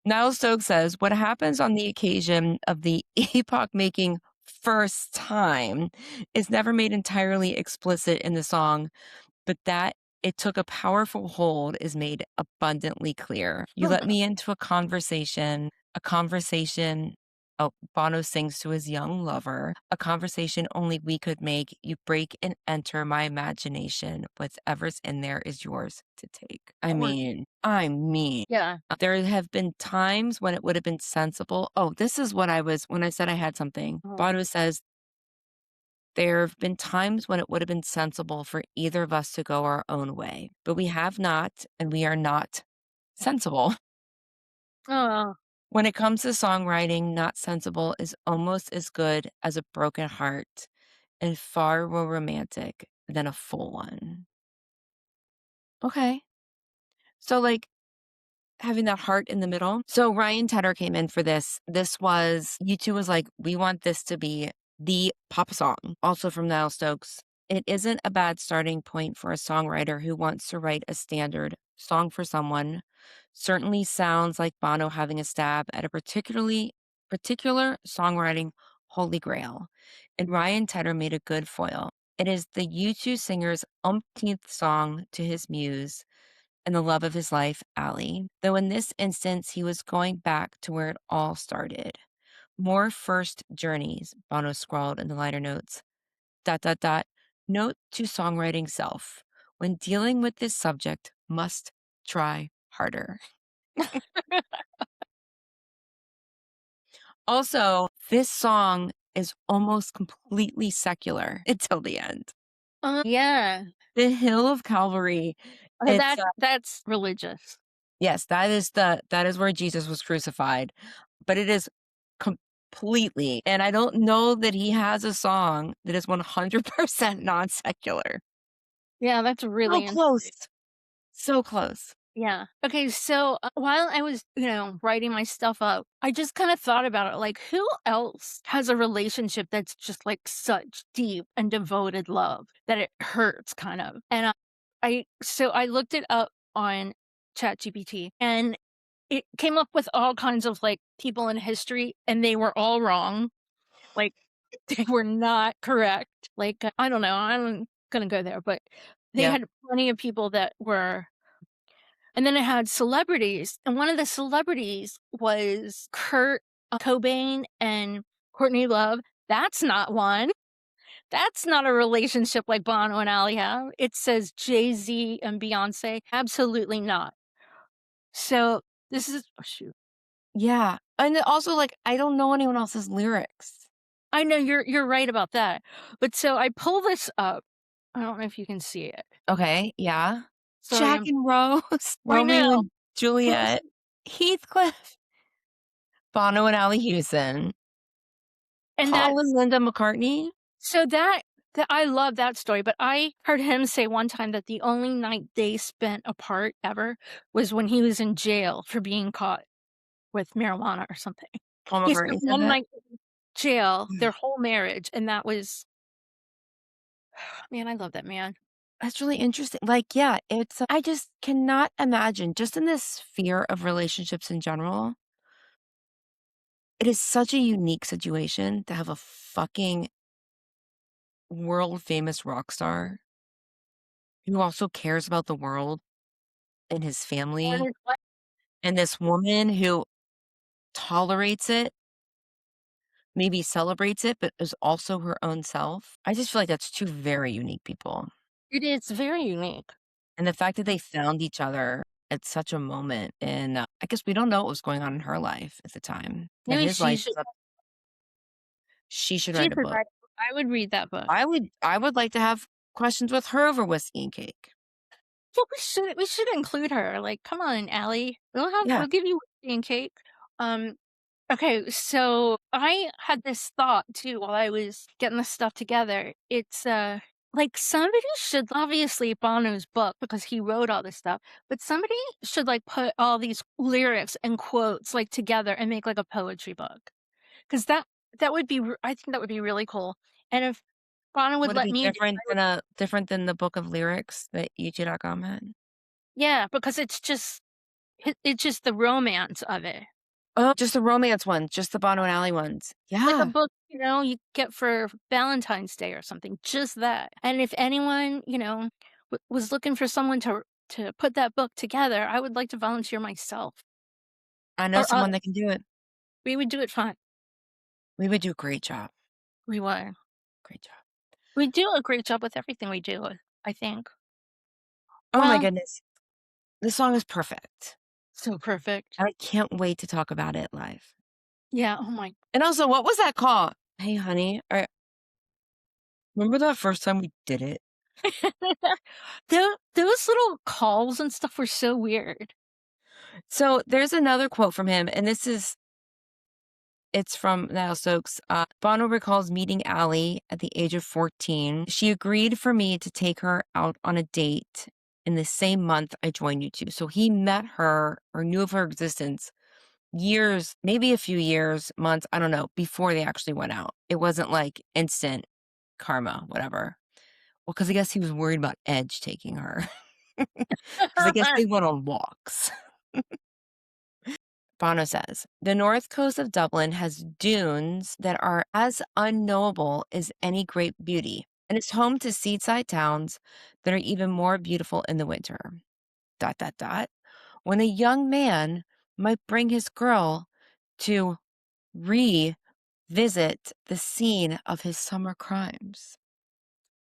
Niall Stokes says what happens on the occasion of the epoch making first time is never made entirely explicit in the song, but that it took a powerful hold is made abundantly clear. You let me into a conversation. Oh, Bono sings to his young lover, a conversation only we could make. You break and enter my imagination. Whatever's in there is yours to take. I mean, Yeah. there have been times when it would have been sensible. Oh, this is what I was when I said I had something. Mhm. Bono says, there have been times when it would have been sensible for either of us to go our own way, but we have not, and we are not sensible. Oh, When it comes to songwriting, not sensible is almost as good as a broken heart and far more romantic than a full one. Okay. So, like, having that heart in the middle. So Ryan Tedder came in for this. This was U2 was like, we want this to be the pop song. Also from Niall Stokes. It isn't a bad starting point for a songwriter who wants to write a standard song for someone. Certainly sounds like Bono having a stab at a particular songwriting holy grail. And Ryan Tedder made a good foil. It is the U2 singer's umpteenth song to his muse and the love of his life, Allie, though in this instance he was going back to where it all started. More first journeys, Bono scrawled in the liner notes. Dot dot dot. Note to songwriting self. When dealing with this subject, must try harder. Also, this song is almost completely secular until the end. yeah. The Hill of Calvary. It's That's religious. yes, that is where Jesus was crucified, but it is completely and I don't know that he has a song that is 100% non-secular. Yeah, that's So really close, interesting. so close. Yeah. Okay, so, while I was, writing my stuff up, I just kinda thought about it, like, who else has a relationship that's just, like, such deep and devoted love that it hurts, kind of? And, I looked it up on ChatGPT, and it came up with all kinds of, like, people in history, and they were all wrong. Like, they were not correct. Like, I don't know, I'm gonna go there, but they Yep. had plenty of people that were, and then it had celebrities, and one of the celebrities was Kurt Cobain and Courtney Love. That's not one. That's not a relationship like Bono and Ali have. It says Jay-Z and Beyonce. Absolutely not. So, this is oh, shoot. Yeah, and then also, like, I don't know anyone else's lyrics. I know you're right about that. But so I pull this up. I don't know if you can see it. Okay, yeah. Sorry, Jack and Rose, I Romeo know. and Juliet, Heathcliff, Bono and Allie Houston, And that Paul and Linda McCartney. so that I love that story, but I heard him say one time that the only night they spent apart ever was when he was in jail for being caught with marijuana or something. Paul He McCartney spent said one that? night in jail, their whole marriage, and that was man, I love that man. That's really interesting. Like, yeah, it's I just cannot imagine just in this sphere of relationships in general, It is such a unique situation to have a fucking world famous rock star who also cares about the world and his family, And it's like and this woman who tolerates it, maybe celebrates it, but is also her own self. I just feel like that's two very unique people. it is very unique. And the fact that they found each other at such a moment, and I guess we don't know what was going on in her life at the time, but Maybe his life is up. She should she write a should book. write a book. I would read that book. I would like to have questions with her over whiskey and cake. Yeah, we should include her, like, "Come on, Allie, Yeah. we'll give you whiskey and cake." Um, okay, so I had this thought too while I was getting this stuff together. It's, like, somebody should obviously Bono's book because he wrote all this stuff, but somebody should, like, put all these lyrics and quotes, like, together and make, like, a poetry book. 'Cause that would be r I think that would be really cool, and if Bono would Would it let be me do it, I would. different than the book of lyrics that U2.com had? Yeah, because it's just the romance of it. Oh, just the romance ones, just the Bono and Ally ones. Like a Yeah. book, you get for Valentine's Day or something, just that, and if anyone, was looking for someone to put that book together, I would like to volunteer myself, I know or someone that can do it. we would do it fine. We would do a great job. We would. Great job. We do a great job with everything we do, I think. Oh my Well, goodness. This song is perfect. so perfect. I can't wait to talk about it live. Yeah, oh my. And also, what was that call? Hey, honey, remember that first time we did it? Those little calls and stuff were so weird. So there's another quote from him, and it's from Niall Stokes. Bono recalls meeting Ally at the age of 14. She agreed for me to take her out on a date in the same month I joined U2. So he met her or knew of her existence years, maybe a few years, months, I don't know, before they actually went out. It wasn't like instant karma, whatever. Well, because I guess he was worried about Edge taking her. Because I guess they went on walks. Bono says, the north coast of Dublin has dunes that are as unknowable as any great beauty, and it's home to seaside towns that are even more beautiful in the winter. Dot, dot, dot. When a young man might bring his girl to revisit the scene of his summer crimes.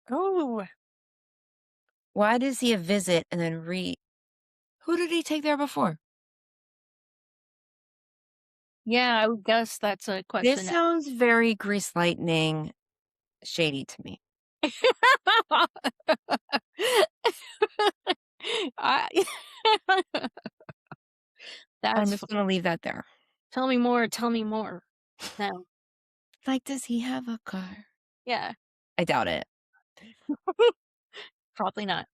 Oh, Why does he visit and then Who did he take there before? yeah, I would guess that's a This question. sounds very Grease Lightning shady to me. I I'm That's fu just gonna leave that there. tell me more, tell me more. No. Like, does he have a car? Yeah, I doubt it. probably not.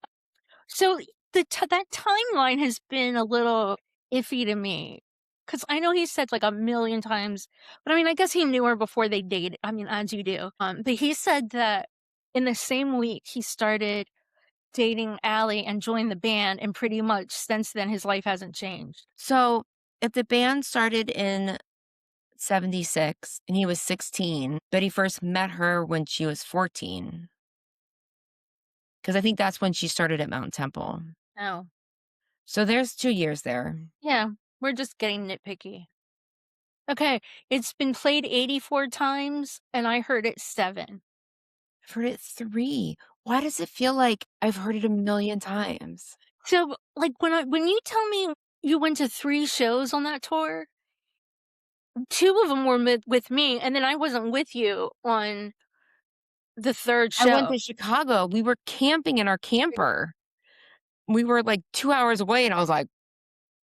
So, that timeline has been a little iffy to me, because I know he said, like, a million times, but, I mean, I guess he knew her before they dated, I mean, as you do, but he said that in the same week, he started dating Ally and joined the band, and pretty much since then, his life hasn't changed. So, if the band started in 76 and he was 16, but he first met her when she was 14, because I think that's when she started at Mount Temple. Oh. So there's 2 years there. Yeah, we're just getting nitpicky. Okay, it's been played 84 times, and I heard it 7. I've heard it 3. Why does it feel like I've heard it a million times? So, like, when you tell me you went to 3 shows on that tour, 2 of them were with me, and then I wasn't with you on the 3rd I went show. to Chicago. We were camping in our camper. We were like 2 hours away, and I was like,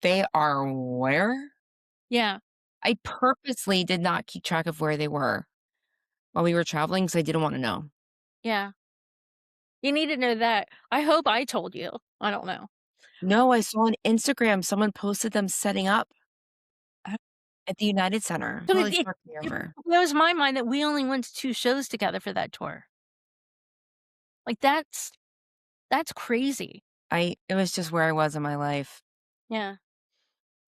"They are where?" Yeah, I purposely did not keep track of where they were while we were traveling because I didn't wanna know. yeah. You need to know that. I hope I told you. I don't know. No, I saw on Instagram someone posted them setting up Uh, at the United Center. So Totally fucked me it over. blows my mind that we only went to 2 shows together for that tour. Like, that's crazy. It was just where I was in my life Yeah.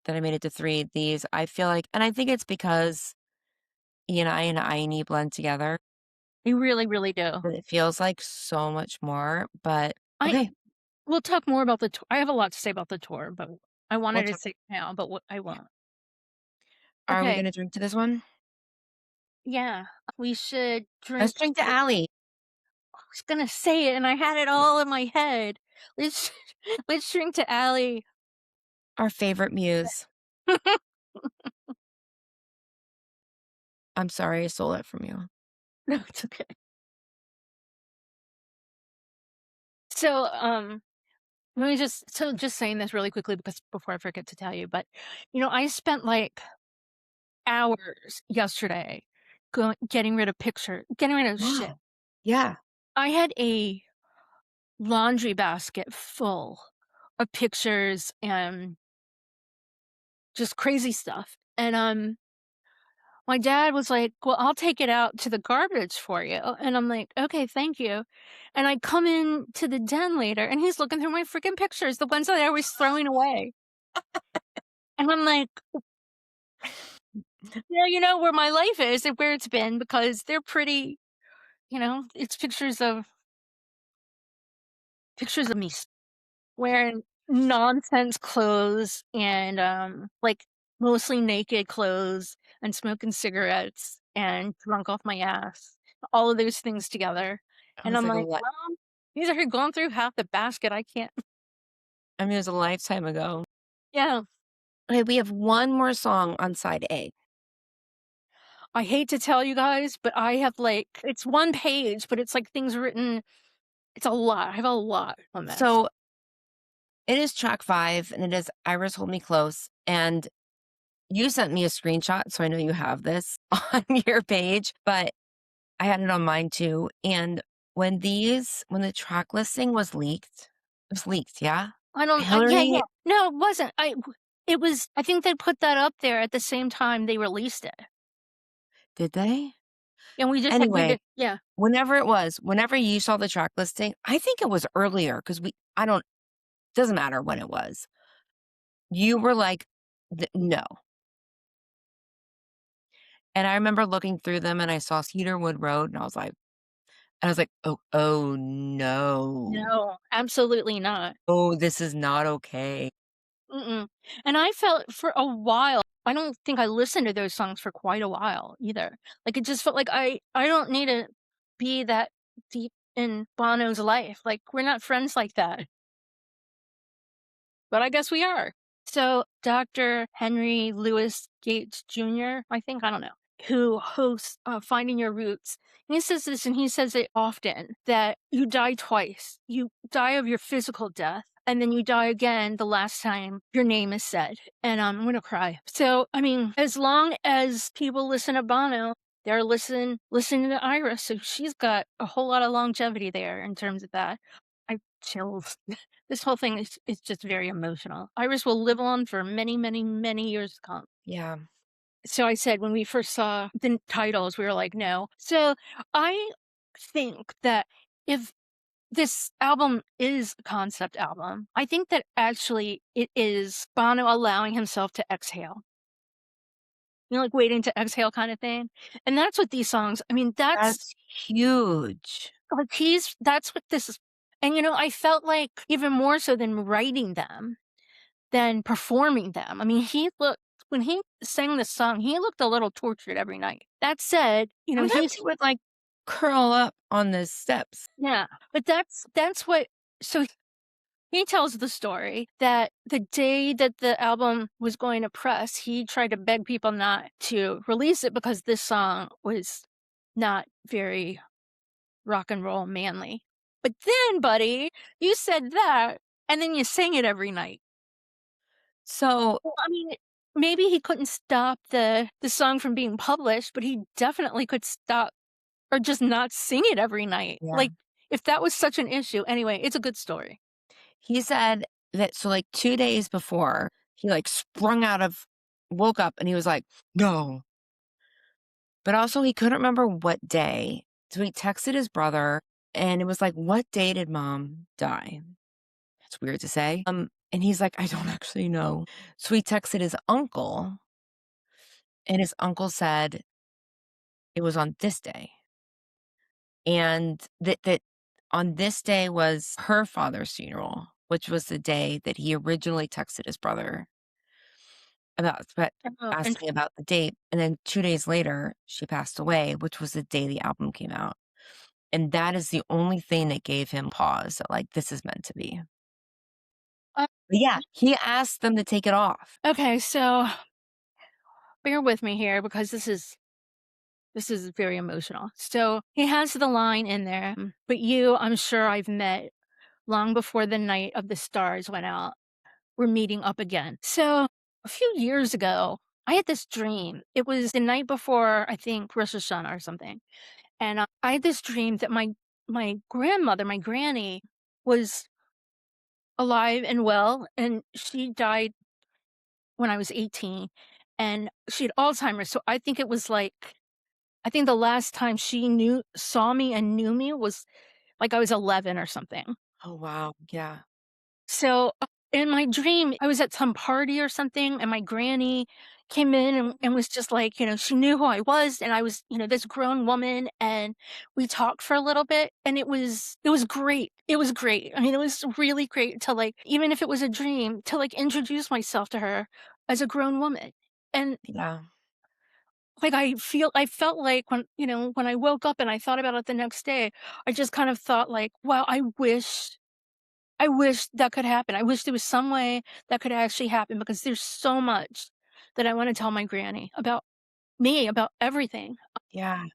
that I made it to 3. These I feel like, and I think it's because and I and E blend together, You really, really do. and it feels like so much more, but I okay, We'll talk more about the tour. I have a lot to say about the tour, but I we'll wanted to talk. say it now, but what I won't. Are we Okay, gonna drink to this one? yeah, we should Let's drink drink to to Allie, I was gonna say it and I had it all in my head. Let's let's drink to Allie. our favorite muse. I'm sorry I stole it from you. No, it's okay. So, let me just saying this really quickly because before I forget to tell you, but, I spent, like, hours yesterday getting rid of getting rid of shit. Wow. Yeah. I had a laundry basket full of pictures and just crazy stuff, and, my dad was like, "Well, I'll take it out to the garbage for you," and I'm like, "Okay, thank you," and I come in to the den later, and he's looking through my freaking pictures, the ones that I was throwing away, and I'm like, "Yeah, you know where my life is and where it's been because they're pretty, it's pictures of me wearing nonsense clothes and, like, mostly naked clothes and smoking cigarettes and drunk off my ass, all of those things together, I and was I'm like a like, li "Mom, these are going through half the basket, I can't." I mean, it was a lifetime ago. Yeah, Okay, we have one more song on side A. I hate to tell you guys, but I have, like it's 1 page, but it's, like, things written it's a lot, I have a lot on this. So, it is track 5, and it is "Iris Hold Me Close," and you sent me a screenshot, so I know you have this on your page, but I had it on mine too, and when the track listing was leaked it was leaked, yeah? I don't yeah, Hillary yeah. No, it wasn't, it was I think they put that up there at the same time they released it, did they? and we Anyway, did yeah. whenever you saw the track listing, I think it was earlier because I don't doesn't matter when it was. You were like, No." And I remember looking through them and I saw Cedarwood Road and I was like, "Oh, no. No, absolutely not. Oh, this is not okay." Mm-mm. And I felt for a while I don't think I listened to those songs for quite a while either. Like, it just felt like I don't need to be that deep in Bono's life, like, we're not friends like that, but I guess we are. So, Dr. Henry Louis Gates Jr., I think, I don't know, who hosts, Finding Your Roots, he says this, and he says it often, that you die twice. You die of your physical death, and then you die again the last time your name is said, and, I'm gonna cry. So, I mean, as long as people listen to Bono, they're listening to Iris, so she's got a whole lot of longevity there in terms of that. I chills. This whole thing is just very emotional. Iris will live on for many, many, many years to come. Yeah. So I said when we first saw the titles, we were like, no. So I think that if this album is a concept album, I think that actually it is Bono allowing himself to exhale. Like waiting to exhale kind of thing. And that's what these songs, I mean, that's That's huge. like that's what this is. And I felt like even more so than writing them, than performing them. I mean, he looked when he sang this song, he looked a little tortured every night. That said, Sometimes he he's would, like, curl up on the steps. yeah, but that's what so he tells the story that the day that the album was going to press, he tried to beg people not to release it because this song was not very rock and roll manly. But then, buddy, you said that, and then you sang it every night. So Well, I mean, maybe he couldn't stop the song from being published, but he definitely could stop or just not sing it every night. yeah. Like, if that was such an issue anyway, it's a good story. He said that like, 2 days before, he, like, sprung out of woke up and he was like, "No." But also he couldn't remember what day. So he texted his brother and it was like, "What day did mom die?" It's weird to say. And he's like, "I don't actually know." So he texted his uncle and his uncle said, it was on this day. And that on this day was her father's funeral, which was the day that he originally texted his brother but Oh, asking about the date, and then 2 days later, she passed away, which was the day the album came out. And that is the only thing that gave him pause that, like, this is meant to be. uh, But yeah, he asked them to take it off. okay, so bear with me here because this is very emotional. So he has the line in there, but you, I'm sure I've met long before the night of the stars went out. We're meeting up again. So a few years ago, I had this dream. It was the night before, I think, Rosh Hashanah or something. And I had this dream that my grandmother, my granny, was alive and well, and she died when I was 18, and she had Alzheimer's. So I think it was like I think the last time she knew saw me and knew me was like I was 11 or something. Oh, wow, yeah. So, in my dream, I was at some party or something, and my granny came in and was just like, she knew who I was, and I was, this grown woman, and we talked for a little bit, and it was great. It was great. I mean, it was really great to like, even if it was a dream, to like introduce myself to her as a grown woman. And Yeah, like I felt like when I woke up and I thought about it the next day, I just kind of thought like, wow, I wish that could happen. I wish there was some way that could actually happen because there's so much that I wanna tell my granny about me, about everything. yeah,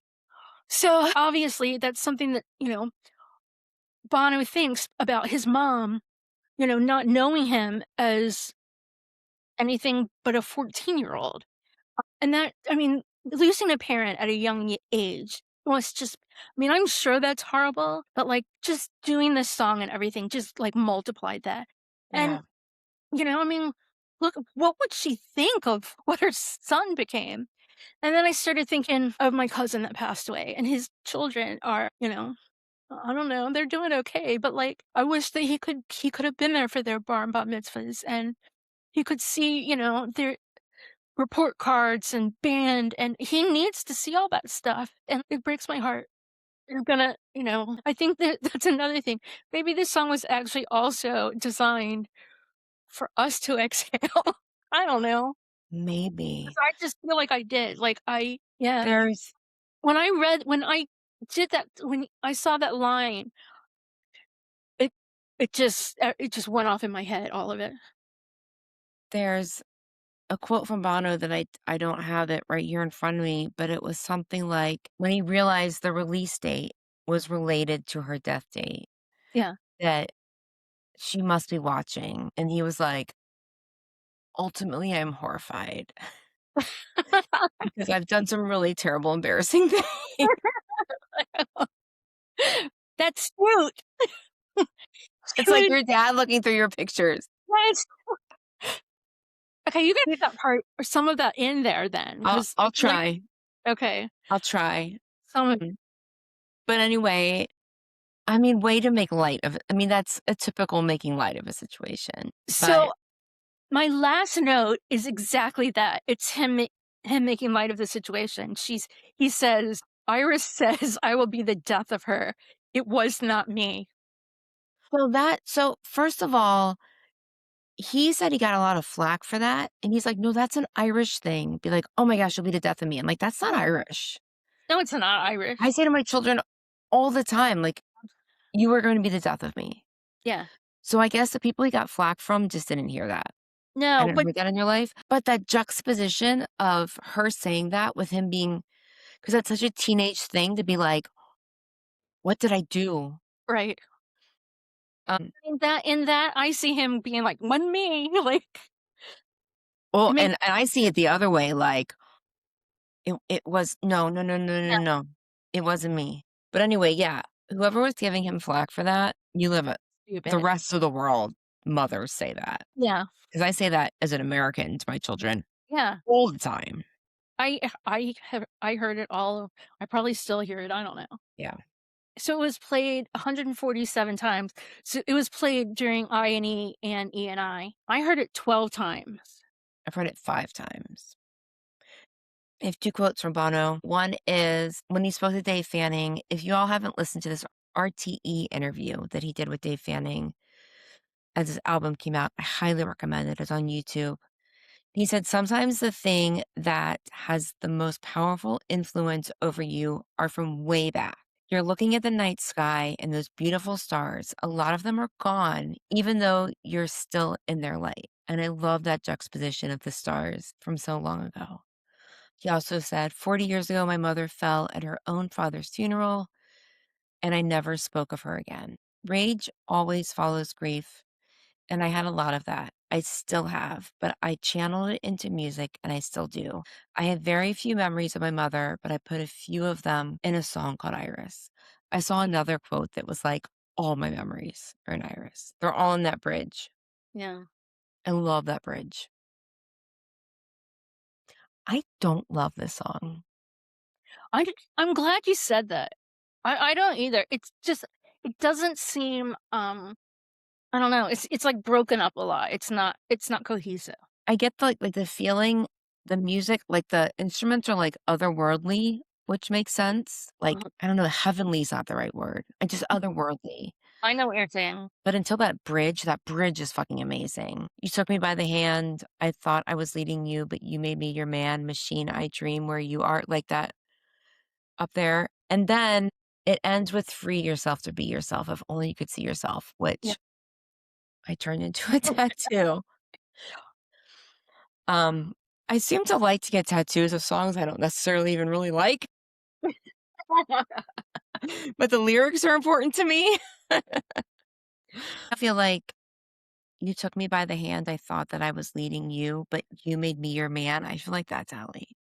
So, obviously, that's something that, Bono thinks about his mom, not knowing him as anything but a 14-year-old. And that I mean, losing a parent at a young age was just I mean, I'm sure that's horrible, but, like, just doing this song and everything just, like, multiplied that. And yeah. I mean, look, what would she think of what her son became? And then I started thinking of my cousin that passed away, and his children are, I don't know, they're doing okay, but like I wish that he could have been there for their bar and bat mitzvahs, and he could see, their report cards and band, and he needs to see all that stuff, and it breaks my heart. You're gonna, I think that that's another thing. Maybe this song was actually also designed for us to exhale. I don't know. 'Cause Maybe. I just feel like I did, like, yeah. There's When I saw that line, it it just went off in my head, all of it. there's a quote from Bono that I don't have it right here in front of me, but it was something like, when he realized the release date was related to her death date, Yeah. that she must be watching, and he was like, "Ultimately, I'm horrified because I've done some really terrible, embarrassing things." That's cute. It's like Cute. your dad looking through your pictures. Yes. Okay, you gotta get that part or some of that in there then, I'll because I I'll feel like try. okay, I'll try. some of Mm. But anyway, I mean, way to make light of it. I mean, that's a typical making light of a situation, but so my last note is exactly that. It's him making light of the situation. He says, "Iris says I will be the death of her. It was not me." so first of all, he said he got a lot of flack for that, and he's like, "No, that's an Irish thing." Be like, "Oh my gosh, you'll be the death of me." I'm like, "That's not Irish." No, it's not I Irish. say to my children all the time, like, "You are going to be the death of me." Yeah. So I guess the people he got flack from just didn't hear that. No, Hadn't but heard that in your life, but that juxtaposition of her saying that with him being, because that's such a teenage thing to be like, "What did I do?" right. Um, In that, I see him being like, "Wasn't me." Like, well, I mean, and I see it the other way, like, it was no, no, no, no, no, yeah, no. It wasn't me. But anyway, yeah, whoever was giving him flack for that, you live it. The stupid. rest of the world, mothers say that, Yeah, because I say that as an American to my children yeah. all the time. I heard it all. I probably still hear it. I don't know. Yeah, So it was played 147 times. So it was played during I&E and E&I. I heard it 12 times. I've heard it 5 times. I have 2 quotes from Bono. One is when he spoke to Dave Fanning. If you all haven't listened to this RTE interview that he did with Dave Fanning as his album came out, I highly recommend it. It's on YouTube. He said, sometimes the thing that has the most powerful influence over you are from way back. You're looking at the night sky and those beautiful stars. A lot of them are gone, even though you're still in their light. And I love that juxtaposition of the stars from so long ago. He also said, 40 years ago, my mother fell at her own father's funeral, and I never spoke of her again. Rage always follows grief, and I had a lot of that. I still have, but I channeled it into music, and I still do. I have very few memories of my mother, but I put a few of them in a song called Iris. I saw another quote that was like, all my memories are in Iris. They're all in that bridge. Yeah. I love that bridge. I don't love this song. I'm glad you said that. I don't either. It's just it doesn't seem I don't know. It's like broken up a lot. It's not cohesive. I get like the feeling, the music, like the instruments are like otherworldly, which makes sense. Like, Uh, I don't know, heavenly is not the right word. I just otherworldly. I know what you're saying. But until that bridge is fucking amazing. You took me by the hand. I thought I was leading you, but you made me your man. Machine, I dream where you are, like that up there. And then it ends with free yourself to be yourself. If only you could see yourself, Yeah. which I turned into a tattoo. Um, I seem to like to get tattoos of songs I don't necessarily even really like, but the lyrics are important to me. I feel like you took me by the hand. I thought that I was leading you, but you made me your man. I feel like that's Allie.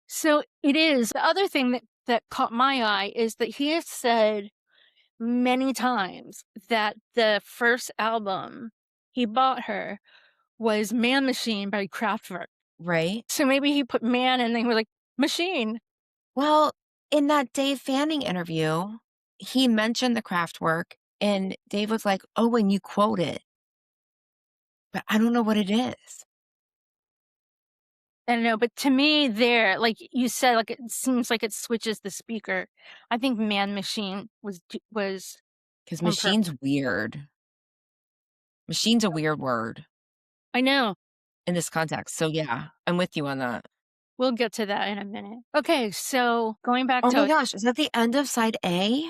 So it is. The other thing that caught my eye is that he has said many times that the first album he bought her was Man Machine by Kraftwerk. Right? So maybe he put man and then we're like, machine. Well, in that Dave Fanning interview, he mentioned the craft work, and Dave was like, oh, when you quote it, but I don't know what it is. I don't know, but to me there, like you said, like it seems like it switches the speaker. I think man machine was Because on purpose. machine's weird. Machine's a weird word I know. in this context. So yeah, I'm with you on that. We'll get to that in a minute. Okay, so going back Oh my to gosh, is that the end of side A?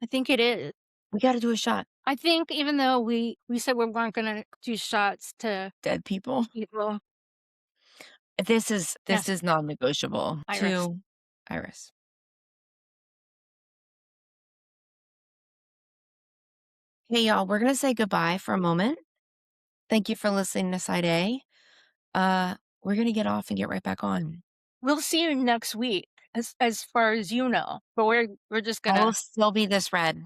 I think it is. We got to do a shot. I think even though we said we weren't gonna do shots to Dead people. people, This yes, is non-negotiable. Iris. To Iris. Hey y'all, we're gonna say goodbye for a moment. Thank you for listening to side A. We're gonna get off and get right back on. We'll see you next week, as far as you know. But we're just I will gonna still be this red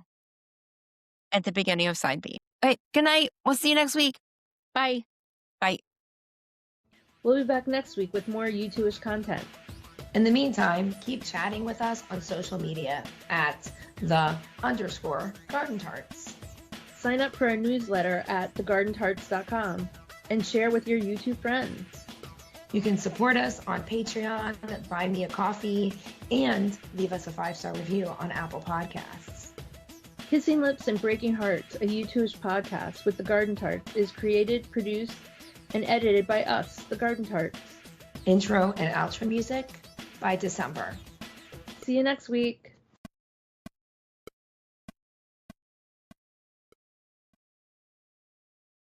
at the beginning of side B. All right, good night. We'll see you next week. bye. Bye. We'll be back next week with more U2ish content. In the meantime, keep chatting with us on social media at _Garden Tarts. Sign up for our newsletter at thegardentarts.com and share with your U2 friends. You can support us on Patreon, buy me a coffee, and leave us a 5-star review on Apple Podcasts. Kissing Lips and Breaking Hearts, a U2ish podcast with the Garden Tarts, is created, produced, and edited by us, the Garden Tarts. Intro and outro music by December. See you next week.